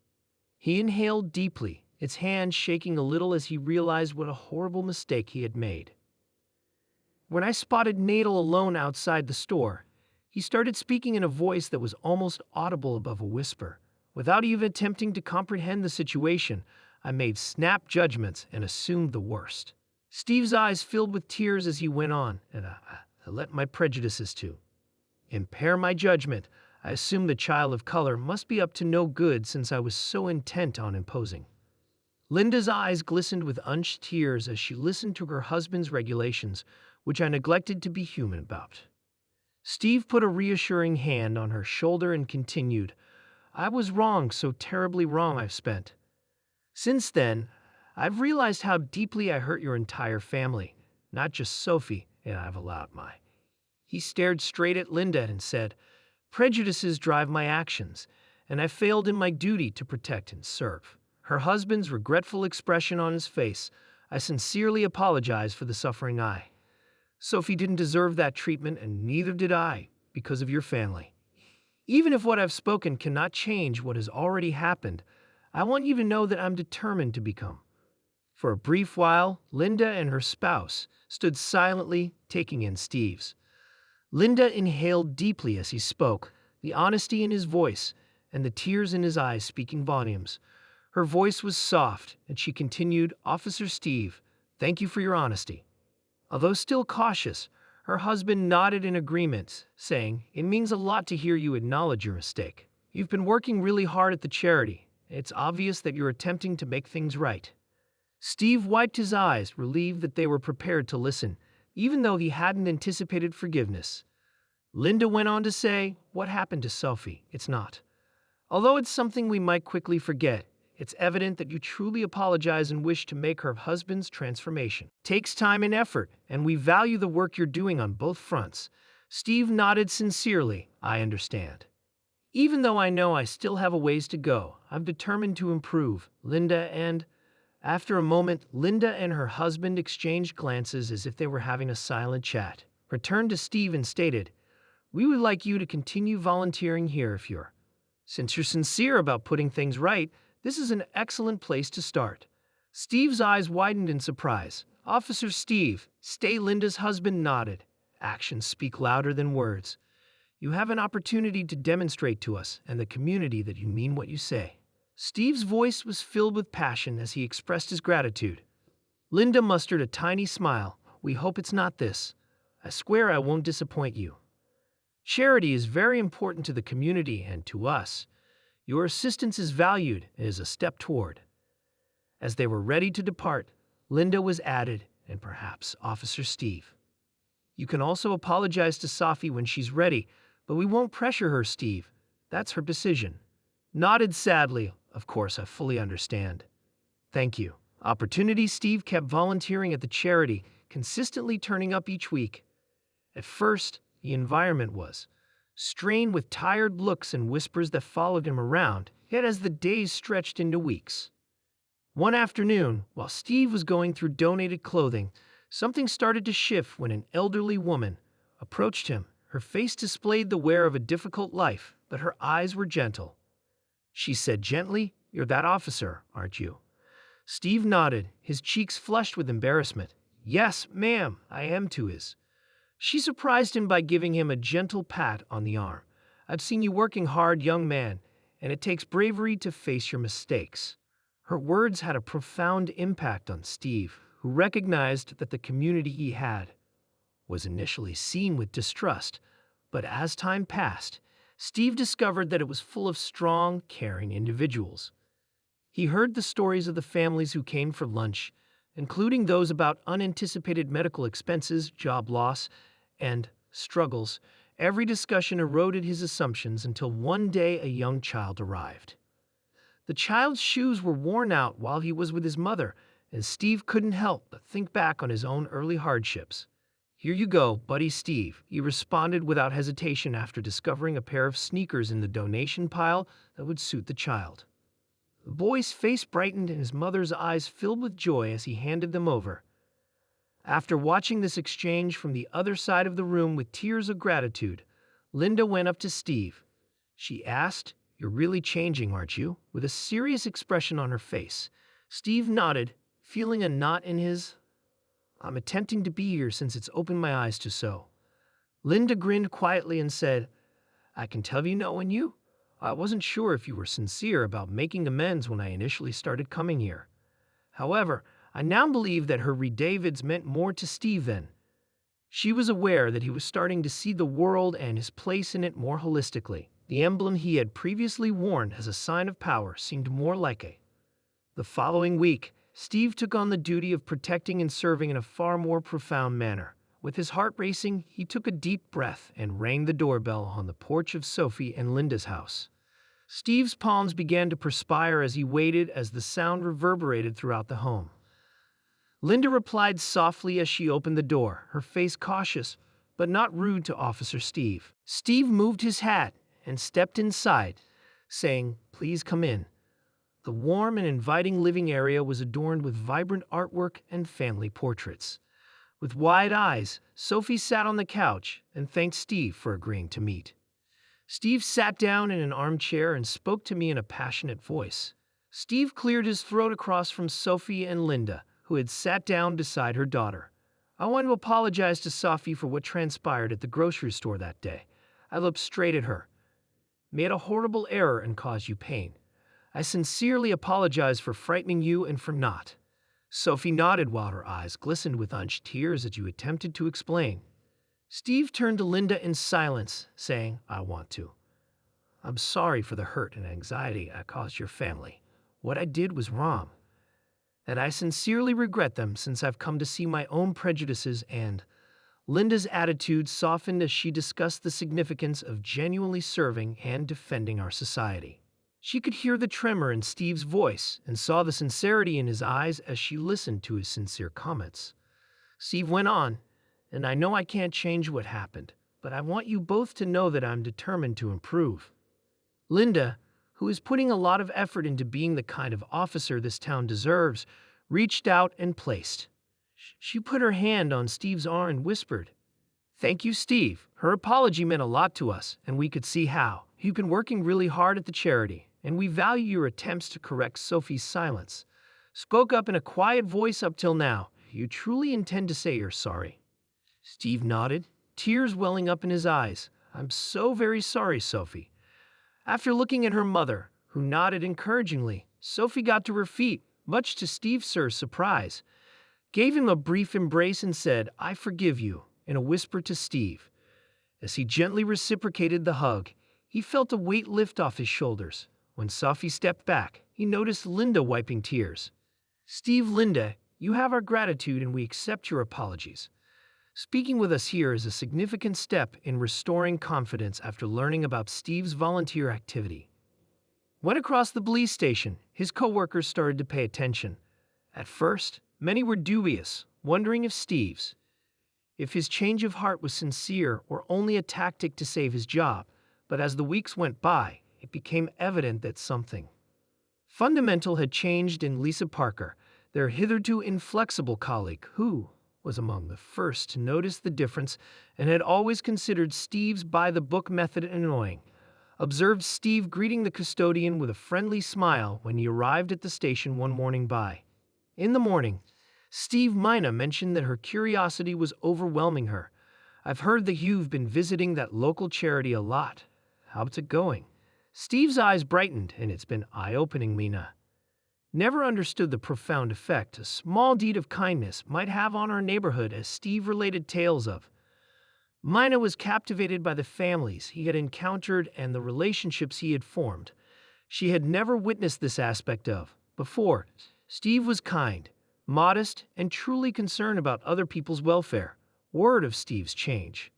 [SPEAKER 1] He inhaled deeply, its hand shaking a little as he realized what a horrible mistake he had made. When I spotted Nadal alone outside the store, he started speaking in a voice that was almost audible above a whisper. Without even attempting to comprehend the situation, I made snap judgments and assumed the worst. Steve's eyes filled with tears as he went on, and I let my prejudices to impair my judgment. I assumed the child of color must be up to no good since I was so intent on imposing. Linda's eyes glistened with unshed tears as she listened to her husband's regulations, which I neglected to be human about. Steve put a reassuring hand on her shoulder and continued, I was wrong, so terribly wrong I've spent. Since then, I've realized how deeply I hurt your entire family, not just Sophie, and I've allowed my. He stared straight at Linda and said, prejudices drive my actions, and I failed in my duty to protect and serve. Her husband's regretful expression on his face, I sincerely apologize for the suffering I. Sophie didn't deserve that treatment, and neither did I, because of your family. Even if what I've spoken cannot change what has already happened, I want you to know that I'm determined to become. For a brief while, Linda and her spouse stood silently, taking in Steve's. Linda inhaled deeply as he spoke, the honesty in his voice and the tears in his eyes speaking volumes. Her voice was soft, and she continued, Officer Steve, thank you for your honesty. Although still cautious, her husband nodded in agreement, saying, it means a lot to hear you acknowledge your mistake. You've been working really hard at the charity. It's obvious that you're attempting to make things right. Steve wiped his eyes, relieved that they were prepared to listen, even though he hadn't anticipated forgiveness. Linda went on to say, what happened to Sophie? It's not. Although it's something we might quickly forget, it's evident that you truly apologize and wish to make her husband's transformation. It takes time and effort, and we value the work you're doing on both fronts. Steve nodded sincerely. I understand. Even though I know I still have a ways to go, I'm determined to improve. Linda and... After a moment, Linda and her husband exchanged glances as if they were having a silent chat. Returned to Steve and stated, we would like you to continue volunteering here if you're. Since you're sincere about putting things right, this is an excellent place to start. Steve's eyes widened in surprise. Officer Steve, stay. Linda's husband nodded. Actions speak louder than words. You have an opportunity to demonstrate to us and the community that you mean what you say. Steve's voice was filled with passion as he expressed his gratitude. Linda mustered a tiny smile. We hope it's not this. I swear I won't disappoint you. Charity is very important to the community and to us. Your assistance is valued and is a step toward. As they were ready to depart, Linda was added, and perhaps Officer Steve. You can also apologize to Sophie when she's ready, but we won't pressure her, Steve. That's her decision. Nodded sadly. Of course, I fully understand. Thank you. Opportunity. Steve kept volunteering at the charity, consistently turning up each week. At first, the environment was strained with tired looks and whispers that followed him around, yet as the days stretched into weeks. One afternoon, while Steve was going through donated clothing, something started to shift when an elderly woman approached him. Her face displayed the wear of a difficult life, but her eyes were gentle. She said gently, You're that officer, aren't you? Steve nodded, his cheeks flushed with embarrassment. Yes, ma'am, I am to his. She surprised him by giving him a gentle pat on the arm. I've seen you working hard, young man, and it takes bravery to face your mistakes. Her words had a profound impact on Steve, who recognized that the community he had was initially seen with distrust, but as time passed, Steve discovered that it was full of strong, caring individuals. He heard the stories of the families who came for lunch, including those about unanticipated medical expenses, job loss, and struggles. Every discussion eroded his assumptions until one day a young child arrived. The child's shoes were worn out while he was with his mother, and Steve couldn't help but think back on his own early hardships. Here you go, buddy Steve, he responded without hesitation after discovering a pair of sneakers in the donation pile that would suit the child. The boy's face brightened and his mother's eyes filled with joy as he handed them over. After watching this exchange from the other side of the room with tears of gratitude, Linda went up to Steve. She asked, "You're really changing, aren't you?" with a serious expression on her face. Steve nodded, feeling a knot in his. "I'm attempting to be here since it's opened my eyes to so." Linda grinned quietly and said, "I can tell you knowing you. I wasn't sure if you were sincere about making amends when I initially started coming here. However, I now believe that her Davids meant more to Steve then. She was aware that he was starting to see the world and his place in it more holistically. The emblem he had previously worn as a sign of power seemed more like a. The following week, Steve took on the duty of protecting and serving in a far more profound manner. With his heart racing, he took a deep breath and rang the doorbell on the porch of Sophie and Linda's house. Steve's palms began to perspire as he waited as the sound reverberated throughout the home. Linda replied softly as she opened the door, her face cautious, but not rude to Officer Steve. Steve moved his hat and stepped inside, saying, "Please come in." The warm and inviting living area was adorned with vibrant artwork and family portraits. With wide eyes, Sophie sat on the couch and thanked Steve for agreeing to meet. Steve sat down in an armchair and spoke to me in a passionate voice. Steve cleared his throat across from Sophie and Linda, who had sat down beside her daughter. "I want to apologize to Sophie for what transpired at the grocery store that day." I looked straight at her. "Made a horrible error and caused you pain. I sincerely apologize for frightening you and for not." Sophie nodded while her eyes glistened with unshed tears as you attempted to explain. Steve turned to Linda in silence, saying, "I want to. I'm sorry for the hurt and anxiety I caused your family. What I did was wrong. And I sincerely regret them since I've come to see my own prejudices and." Linda's attitude softened as she discussed the significance of genuinely serving and defending our society. She could hear the tremor in Steve's voice and saw the sincerity in his eyes as she listened to his sincere comments. Steve went on, "And I know I can't change what happened, but I want you both to know that I'm determined to improve." Linda, who is putting a lot of effort into being the kind of officer this town deserves, reached out and placed. She put her hand on Steve's arm and whispered, "Thank you, Steve." Her apology meant a lot to us, and we could see how. "You've been working really hard at the charity, and we value your attempts to correct Sophie's silence. Spoke up in a quiet voice up till now. You truly intend to say you're sorry?" Steve nodded, tears welling up in his eyes. "I'm so very sorry, Sophie." After looking at her mother, who nodded encouragingly, Sophie got to her feet, much to Steve's surprise, gave him a brief embrace and said, "I forgive you," in a whisper to Steve. As he gently reciprocated the hug, he felt a weight lift off his shoulders. When Sophie stepped back, he noticed Linda wiping tears. "Steve, Linda, you have our gratitude and we accept your apologies. Speaking with us here is a significant step in restoring confidence after learning about Steve's volunteer activity." When across the police station, his co-workers started to pay attention. At first, many were dubious, wondering if his change of heart was sincere or only a tactic to save his job. But as the weeks went by, it became evident that something fundamental had changed in Lisa Parker, their hitherto inflexible colleague, who was among the first to notice the difference and had always considered Steve's by-the-book method annoying. Observed Steve greeting the custodian with a friendly smile when he arrived at the station one morning. In the morning, Steve Mina mentioned that her curiosity was overwhelming her. "I've heard that you've been visiting that local charity a lot. How's it going?" Steve's eyes brightened, and "It's been eye-opening, Mina. Never understood the profound effect a small deed of kindness might have on our neighborhood," as Steve related tales of. Mina was captivated by the families he had encountered and the relationships he had formed. She had never witnessed this aspect of before. Steve was kind, modest, and truly concerned about other people's welfare. Word of Steve's change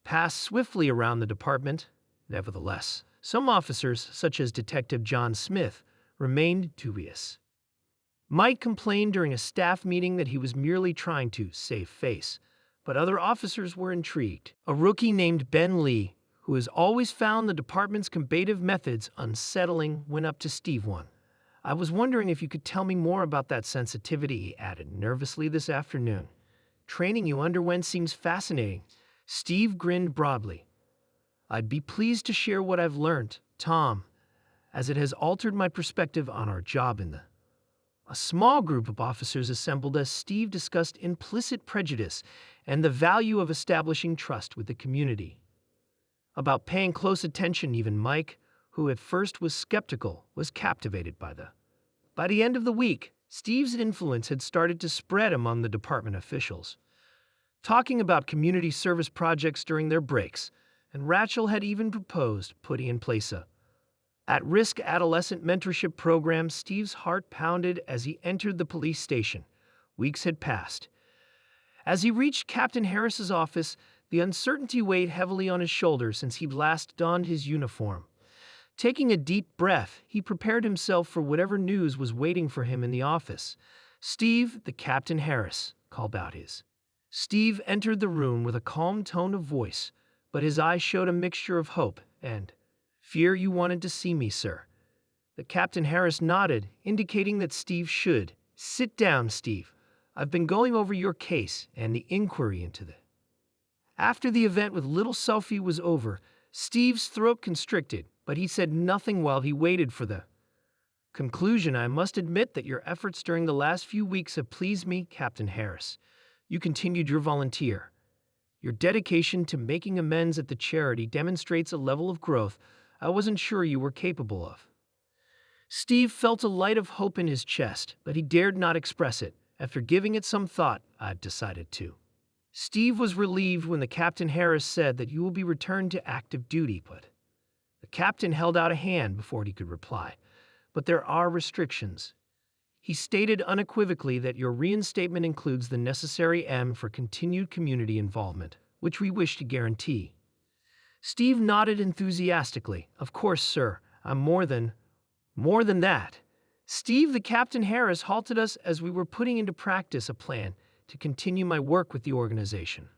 [SPEAKER 1] passed swiftly around the department. Nevertheless, some officers, such as Detective John Smith, remained dubious. Mike complained during a staff meeting that he was merely trying to save face, but other officers were intrigued. A rookie named Ben Lee, who has always found the department's combative methods unsettling, went up to Steve one. "I was wondering if you could tell me more about that sensitivity," he added nervously, "this afternoon. training you underwent seems fascinating." Steve grinned broadly. "I'd be pleased to share what I've learned, Tom, as it has altered my perspective on our job in the—" A small group of officers assembled as Steve discussed implicit prejudice and the value of establishing trust with the community. About paying close attention, even Mike, who at first was skeptical, was captivated by the— By the end of the week, Steve's influence had started to spread among the department officials, talking about community service projects during their breaks, and Rachel had even proposed putting in place a at-risk adolescent mentorship program. Steve's heart pounded as he entered the police station. Weeks had passed. As he reached Captain Harris's office, the uncertainty weighed heavily on his shoulders since he'd last donned his uniform. Taking a deep breath, he prepared himself for whatever news was waiting for him in the office. "Steve, the Captain Harris," called out his. Steve entered the room with a calm tone of voice, but his eyes showed a mixture of hope and fear. "You wanted to see me, sir." The Captain Harris nodded, indicating that Steve should. "Sit down, Steve. I've been going over your case and the inquiry into the—" After the event with little Sophie was over, Steve's throat constricted, but he said nothing while he waited for the conclusion. "I must admit that your efforts during the last few weeks have pleased me, Captain Harris. You continued your volunteer. Your dedication to making amends at the charity demonstrates a level of growth I wasn't sure you were capable of." Steve felt a light of hope in his chest, but he dared not express it. After giving it some thought, "I've decided to." Steve was relieved when the Captain Harris said that you will be returned to active duty, but the captain held out a hand before he could reply. "But there are restrictions." He stated unequivocally that your reinstatement includes the necessary for continued community involvement, which we wish to guarantee. Steve nodded enthusiastically. "Of course, sir. I'm more than that." "Steve, the Captain Harris halted us as we were putting into practice a plan to continue my work with the organization.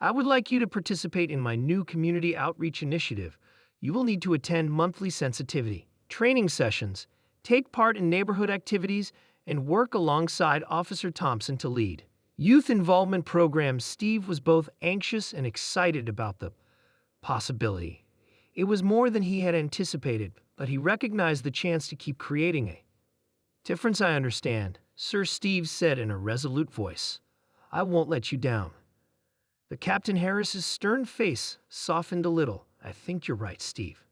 [SPEAKER 1] I would like you to participate in my new community outreach initiative. You will need to attend monthly sensitivity training sessions, take part in neighborhood activities, and work alongside Officer Thompson to lead youth involvement programs." Steve was both anxious and excited about the possibility. It was more than he had anticipated, but he recognized the chance to keep creating a difference. "I understand, Sir," Steve said in a resolute voice. "I won't let you down." The Captain Harris's stern face softened a little. "I think you're right, Steve."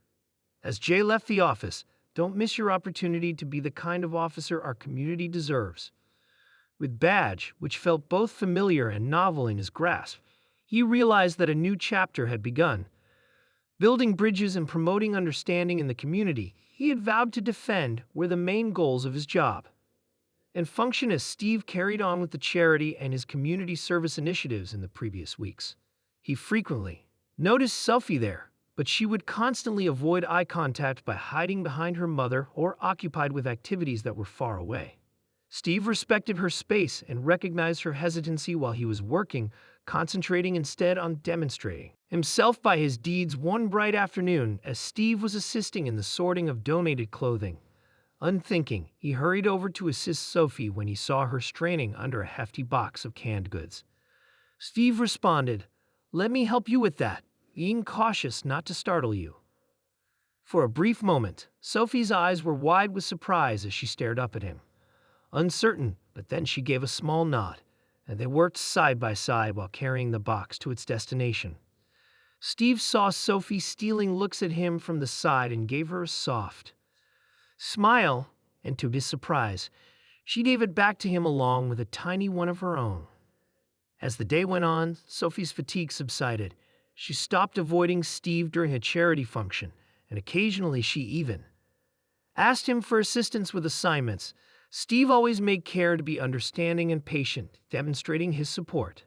[SPEAKER 1] As Jay left the office, "Don't miss your opportunity to be the kind of officer our community deserves." With Badge, which felt both familiar and novel in his grasp, he realized that a new chapter had begun. Building bridges and promoting understanding in the community, he had vowed to defend were the main goals of his job and function as Steve carried on with the charity and his community service initiatives in the previous weeks. He frequently noticed Sophie there, but she would constantly avoid eye contact by hiding behind her mother or occupied with activities that were far away. Steve respected her space and recognized her hesitancy while he was working, concentrating instead on demonstrating himself by his deeds. One bright afternoon, as Steve was assisting in the sorting of donated clothing, unthinking, he hurried over to assist Sophie when he saw her straining under a hefty box of canned goods. Steve responded, "Let me help you with that," being cautious not to startle you. For a brief moment, Sophie's eyes were wide with surprise as she stared up at him, uncertain, but then she gave a small nod, and they worked side by side while carrying the box to its destination. Steve saw Sophie stealing looks at him from the side and gave her a soft smile, and to his surprise, she gave it back to him along with a tiny one of her own. As the day went on, Sophie's fatigue subsided. She stopped avoiding Steve during a charity function, and occasionally she even asked him for assistance with assignments. Steve always made care to be understanding and patient, demonstrating his support.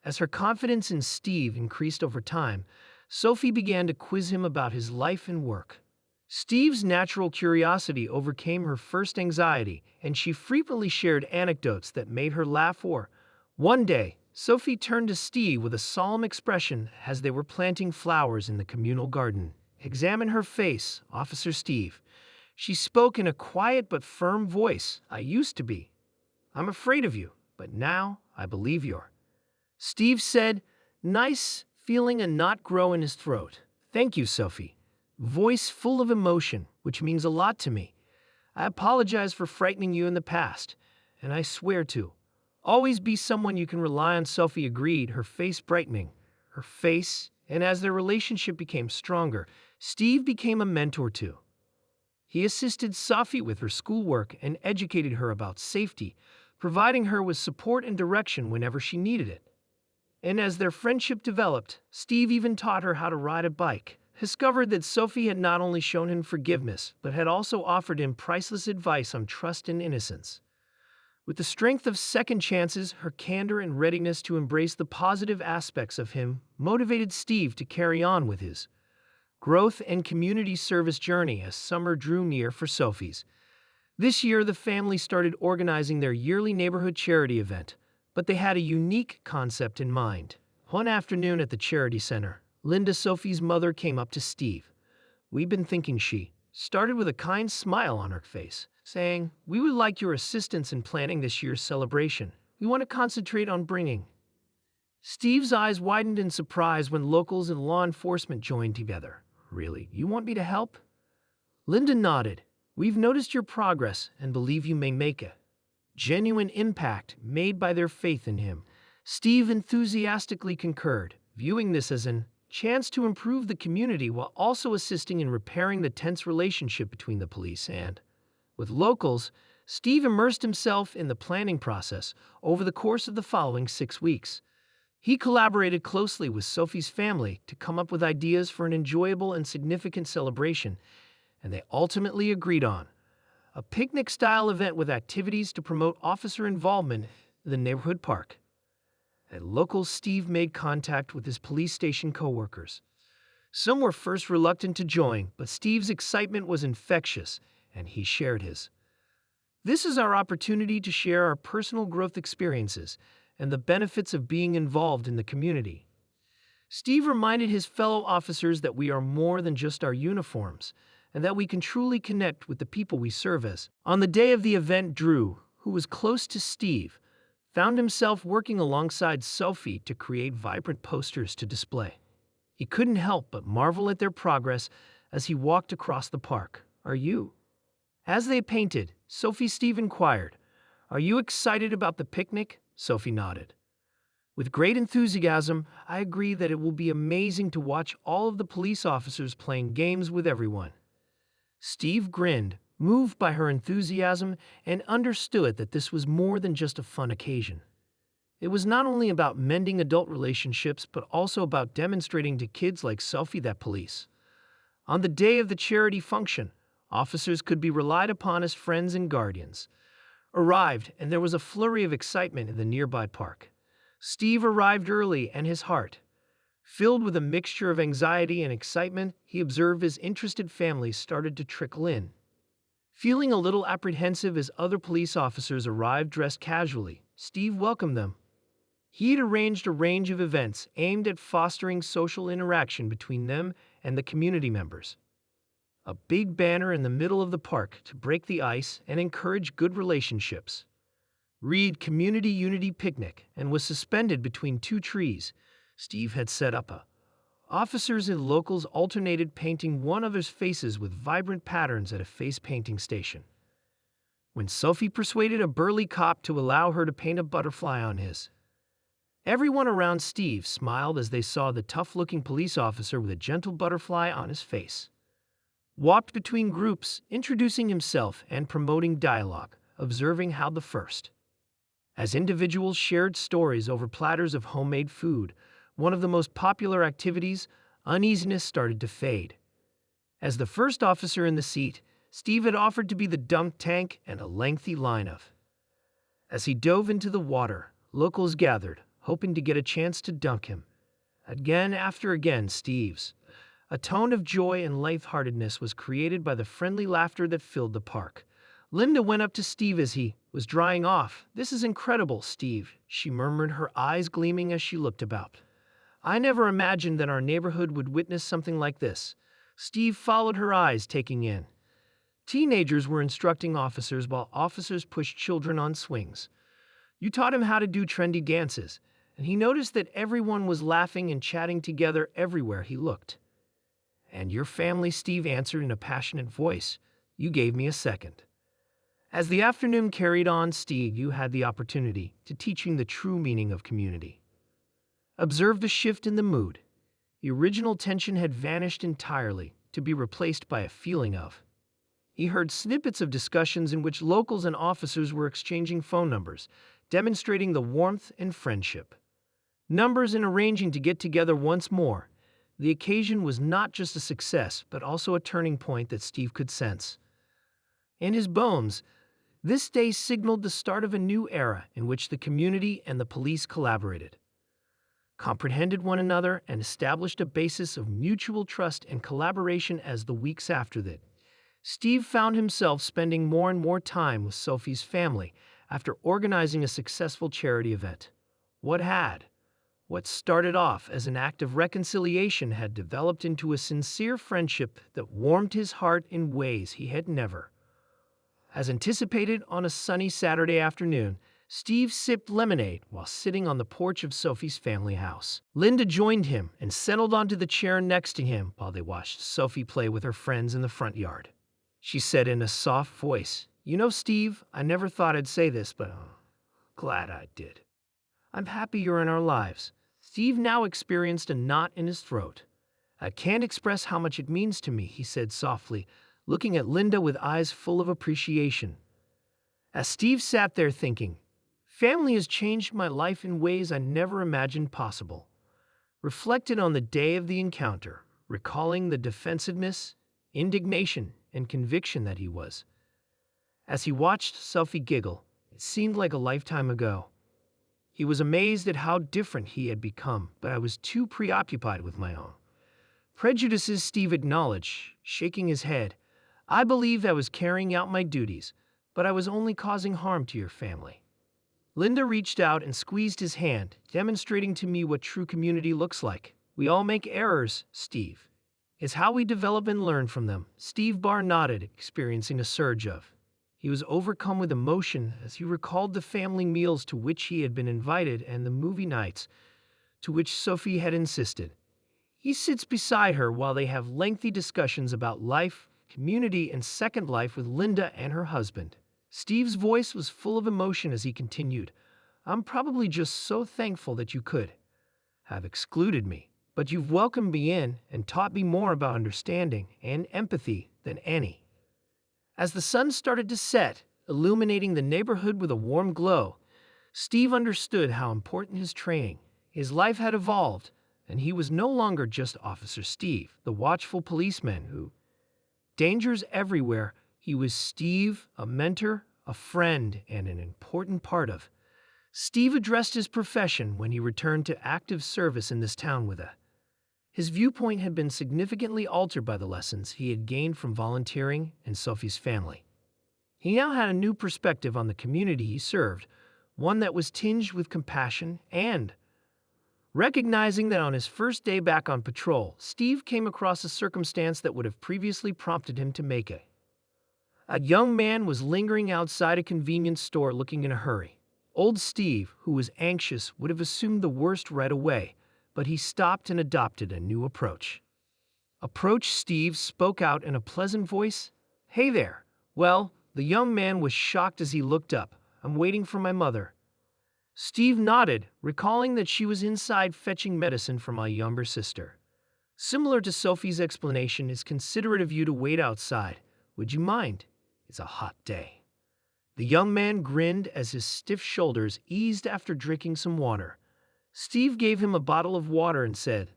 [SPEAKER 1] As her confidence in Steve increased over time, Sophie began to quiz him about his life and work. Steve's natural curiosity overcame her first anxiety, and she frequently shared anecdotes that made her laugh. One day, Sophie turned to Steve with a solemn expression as they were planting flowers in the communal garden. "Examine her face, Officer Steve." She spoke in a quiet but firm voice. "I used to be. I'm afraid of you, but now I believe you're. Steve said, nice feeling a knot grow in his throat. Thank you, Sophie. Voice full of emotion, which means a lot to me. I apologize for frightening you in the past, and I swear to always be someone you can rely on. Sophie agreed, her face brightening. Her face, and as their relationship became stronger, Steve became a mentor too. He assisted Sophie with her schoolwork and educated her about safety, providing her with support and direction whenever she needed it. And as their friendship developed, Steve even taught her how to ride a bike. Discovered that Sophie had not only shown him forgiveness, but had also offered him priceless advice on trust and innocence. With the strength of second chances, her candor and readiness to embrace the positive aspects of him motivated Steve to carry on with his growth and community service journey as summer drew near for Sophie's. This year, the family started organizing their yearly neighborhood charity event, but they had a unique concept in mind. One afternoon at the charity center, Linda, Sophie's mother, came up to Steve. We've been thinking, she started with a kind smile on her face, saying, we would like your assistance in planning this year's celebration. We want to concentrate on bringing. Steve's eyes widened in surprise when locals and law enforcement joined together. Really, you want me to help? Linda nodded. We've noticed your progress and believe you may make a genuine impact made by their faith in him. Steve enthusiastically concurred, viewing this as an chance to improve the community while also assisting in repairing the tense relationship between the police and with locals. Steve immersed himself in the planning process over the course of the following 6 weeks. He collaborated closely with Sophie's family to come up with ideas for an enjoyable and significant celebration, and they ultimately agreed on a picnic-style event with activities to promote officer involvement in the neighborhood park. At locals, Steve made contact with his police station coworkers. Some were first reluctant to join, but Steve's excitement was infectious, and he shared his. This is our opportunity to share our personal growth experiences and the benefits of being involved in the community. Steve reminded his fellow officers that we are more than just our uniforms, and that we can truly connect with the people we serve as. On the day of the event, Drew, who was close to Steve, found himself working alongside Sophie to create vibrant posters to display. He couldn't help but marvel at their progress as he walked across the park. Are you? As they painted, Steve inquired, are you excited about the picnic? Sophie nodded. With great enthusiasm, I agree that it will be amazing to watch all of the police officers playing games with everyone. Steve grinned, moved by her enthusiasm, and understood that this was more than just a fun occasion. It was not only about mending adult relationships, but also about demonstrating to kids like Sophie that police. On the day of the charity function, officers could be relied upon as friends and guardians. Arrived, and there was a flurry of excitement in the nearby park. Steve arrived early, and his heart, filled with a mixture of anxiety and excitement, he observed his interested families started to trickle in. Feeling a little apprehensive as other police officers arrived dressed casually, Steve welcomed them. He had arranged a range of events aimed at fostering social interaction between them and the community members. A big banner in the middle of the park to break the ice and encourage good relationships. Read Community Unity Picnic and was suspended between 2 trees. Steve had set up officers and locals alternated painting one another's faces with vibrant patterns at a face painting station. When Sophie persuaded a burly cop to allow her to paint a butterfly on his, everyone around Steve smiled as they saw the tough-looking police officer with a gentle butterfly on his face. Walked between groups, introducing himself and promoting dialogue, observing how the first. As individuals shared stories over platters of homemade food, one of the most popular activities, uneasiness started to fade. As the first officer in the seat, Steve had offered to be the dunk tank and a lengthy line of. As he dove into the water, locals gathered, hoping to get a chance to dunk him. Again after again, Steve's. A tone of joy and lightheartedness was created by the friendly laughter that filled the park. Linda went up to Steve as he was drying off. This is incredible, Steve, she murmured, her eyes gleaming as she looked about. I never imagined that our neighborhood would witness something like this. Steve followed her eyes, taking in. Teenagers were instructing officers while officers pushed children on swings. You taught him how to do trendy dances, and he noticed that everyone was laughing and chatting together everywhere he looked. And your family, Steve answered in a passionate voice. You gave me a second. As the afternoon carried on, Steve, you had the opportunity to teaching the true meaning of community. Observe the shift in the mood. The original tension had vanished entirely, to be replaced by a feeling of. He heard snippets of discussions in which locals and officers were exchanging phone numbers, demonstrating the warmth and friendship. Numbers and arranging to get together once more. The occasion was not just a success, but also a turning point that Steve could sense. In his bones, this day signaled the start of a new era in which the community and the police collaborated, comprehended one another, and established a basis of mutual trust and collaboration. As the weeks after that, Steve found himself spending more and more time with Sophie's family after organizing a successful charity event. What started off as an act of reconciliation had developed into a sincere friendship that warmed his heart in ways he had never. As anticipated, on a sunny Saturday afternoon, Steve sipped lemonade while sitting on the porch of Sophie's family house. Linda joined him and settled onto the chair next to him while they watched Sophie play with her friends in the front yard. She said in a soft voice, "You know, Steve, I never thought I'd say this, but I'm glad I did. I'm happy you're in our lives." Steve now experienced a knot in his throat. "I can't express how much it means to me," he said softly, looking at Linda with eyes full of appreciation. As Steve sat there thinking, family has changed my life in ways I never imagined possible. Reflected on the day of the encounter, recalling the defensiveness, indignation, and conviction that he was. As he watched Sophie giggle, it seemed like a lifetime ago. He was amazed at how different he had become, but I was too preoccupied with my own prejudices, Steve acknowledged, shaking his head. "I believed I was carrying out my duties, but I was only causing harm to your family." Linda reached out and squeezed his hand, demonstrating to me what true community looks like. "We all make errors, Steve. It's how we develop and learn from them." Steve Barr nodded, experiencing a surge of. He was overcome with emotion as he recalled the family meals to which he had been invited and the movie nights to which Sophie had insisted. He sits beside her while they have lengthy discussions about life, community, and second life with Linda and her husband. Steve's voice was full of emotion as he continued, "I'm probably just so thankful that you could have excluded me, but you've welcomed me in and taught me more about understanding and empathy than any." As the sun started to set, illuminating the neighborhood with a warm glow, Steve understood how important his training, his life had evolved, and he was no longer just Officer Steve, the watchful policeman who, dangers everywhere, he was Steve, a mentor, a friend, and an important part of. Steve addressed his profession when he returned to active service in this town with a. His viewpoint had been significantly altered by the lessons he had gained from volunteering and Sophie's family. He now had a new perspective on the community he served, one that was tinged with compassion and. Recognizing that on his first day back on patrol, Steve came across a circumstance that would have previously prompted him to make it. A young man was lingering outside a convenience store looking in a hurry. Old Steve, who was anxious, would have assumed the worst right away, but he stopped and adopted a new approach. Steve spoke out in a pleasant voice. "Hey there." "Well," the young man was shocked as he looked up. "I'm waiting for my mother." Steve nodded, recalling that she was inside fetching medicine for my younger sister. "Similar to Sophie's explanation, it's considerate of you to wait outside. Would you mind? It's a hot day." The young man grinned as his stiff shoulders eased after drinking some water. Steve gave him a bottle of water and said,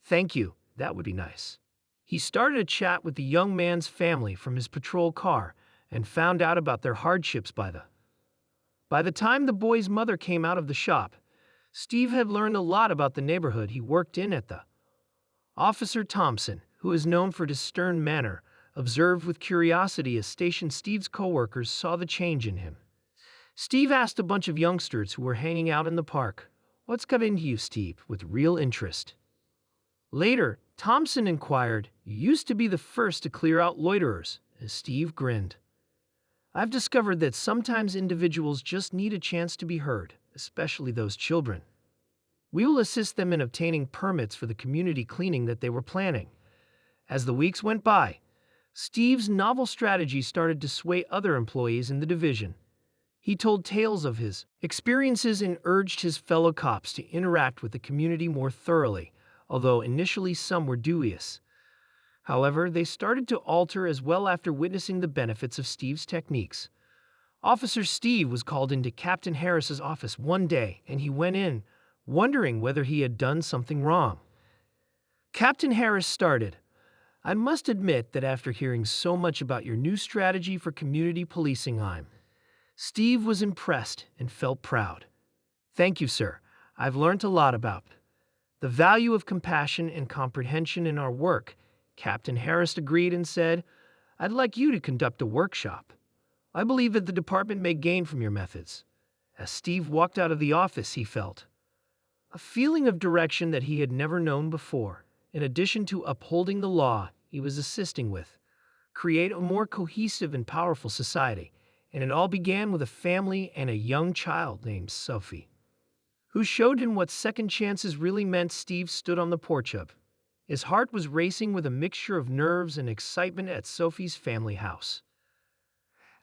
[SPEAKER 1] "Thank you, that would be nice." He started a chat with the young man's family from his patrol car and found out about their hardships by the time the boy's mother came out of the shop. Steve had learned a lot about the neighborhood he worked in at the. Officer Thompson, who is known for his stern manner, observed with curiosity as Station Steve's coworkers saw the change in him. Steve asked a bunch of youngsters who were hanging out in the park, "What's got into you, Steve?" with real interest. Later, Thompson inquired, "You used to be the first to clear out loiterers," as Steve grinned. I've discovered that sometimes individuals just need a chance to be heard, especially those children. We will assist them in obtaining permits for the community cleaning that they were planning. As the weeks went by, Steve's novel strategy started to sway other employees in the division. He told tales of his experiences and urged his fellow cops to interact with the community more thoroughly, although initially some were dubious. However, they started to alter as well after witnessing the benefits of Steve's techniques. Officer Steve was called into Captain Harris's office one day, and he went in, wondering whether he had done something wrong. Captain Harris started, "I must admit that after hearing so much about your new strategy for community policing, Steve was impressed and felt proud. Thank you, sir. I've learned a lot about the value of compassion and comprehension in our work." Captain Harris agreed and said, "I'd like you to conduct a workshop. I believe that the department may gain from your methods." As Steve walked out of the office, he felt a feeling of direction that he had never known before. In addition to upholding the law he was assisting with, create a more cohesive and powerful society. And it all began with a family and a young child named Sophie, who showed him what second chances really meant. Steve stood on the porch of. His heart was racing with a mixture of nerves and excitement at Sophie's family house.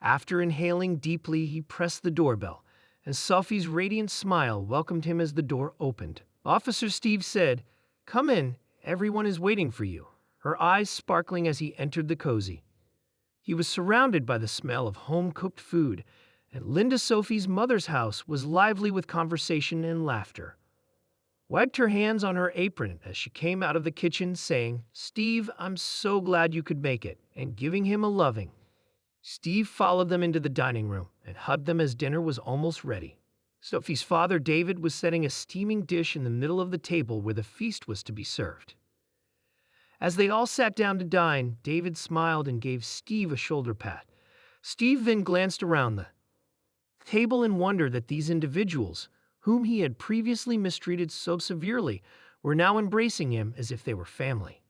[SPEAKER 1] After inhaling deeply, he pressed the doorbell, and Sophie's radiant smile welcomed him as the door opened. Officer Steve said, "Come in, everyone is waiting for you," her eyes sparkling as he entered the cozy. He was surrounded by the smell of home-cooked food, and Linda, Sophie's mother's house, was lively with conversation and laughter. Wiped her hands on her apron as she came out of the kitchen, saying, "Steve, I'm so glad you could make it," and giving him a loving. Steve followed them into the dining room and hugged them as dinner was almost ready. Sophie's father, David, was setting a steaming dish in the middle of the table where the feast was to be served. As they all sat down to dine, David smiled and gave Steve a shoulder pat. Steve then glanced around the table in wonder that these individuals, whom he had previously mistreated so severely, were now embracing him as if they were family.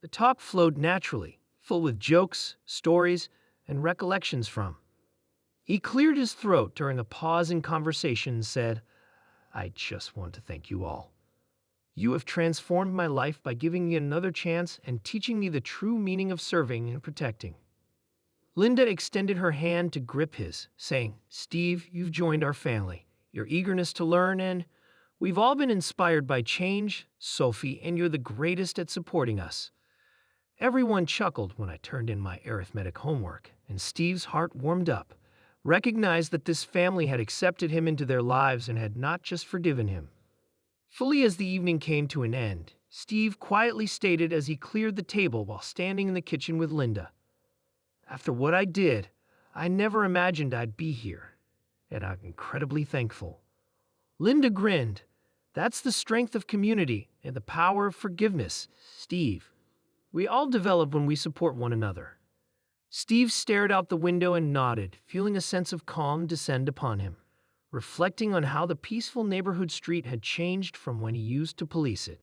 [SPEAKER 1] The talk flowed naturally, full with jokes, stories, and recollections from. He cleared his throat during a pause in conversation and said, "I just want to thank you all. You have transformed my life by giving me another chance and teaching me the true meaning of serving and protecting." Linda extended her hand to grip his, saying, "Steve, you've joined our family. Your eagerness to learn, and we've all been inspired by change, Sophie, and you're the greatest at supporting us." Everyone chuckled when I turned in my arithmetic homework, and Steve's heart warmed up, recognized that this family had accepted him into their lives and had not just forgiven him. Fully as the evening came to an end, Steve quietly stated as he cleared the table while standing in the kitchen with Linda, "After what I did, I never imagined I'd be here, and I'm incredibly thankful." Linda grinned. "That's the strength of community and the power of forgiveness, Steve. We all develop when we support one another." Steve stared out the window and nodded, feeling a sense of calm descend upon him, reflecting on how the peaceful neighborhood street had changed from when he used to police it.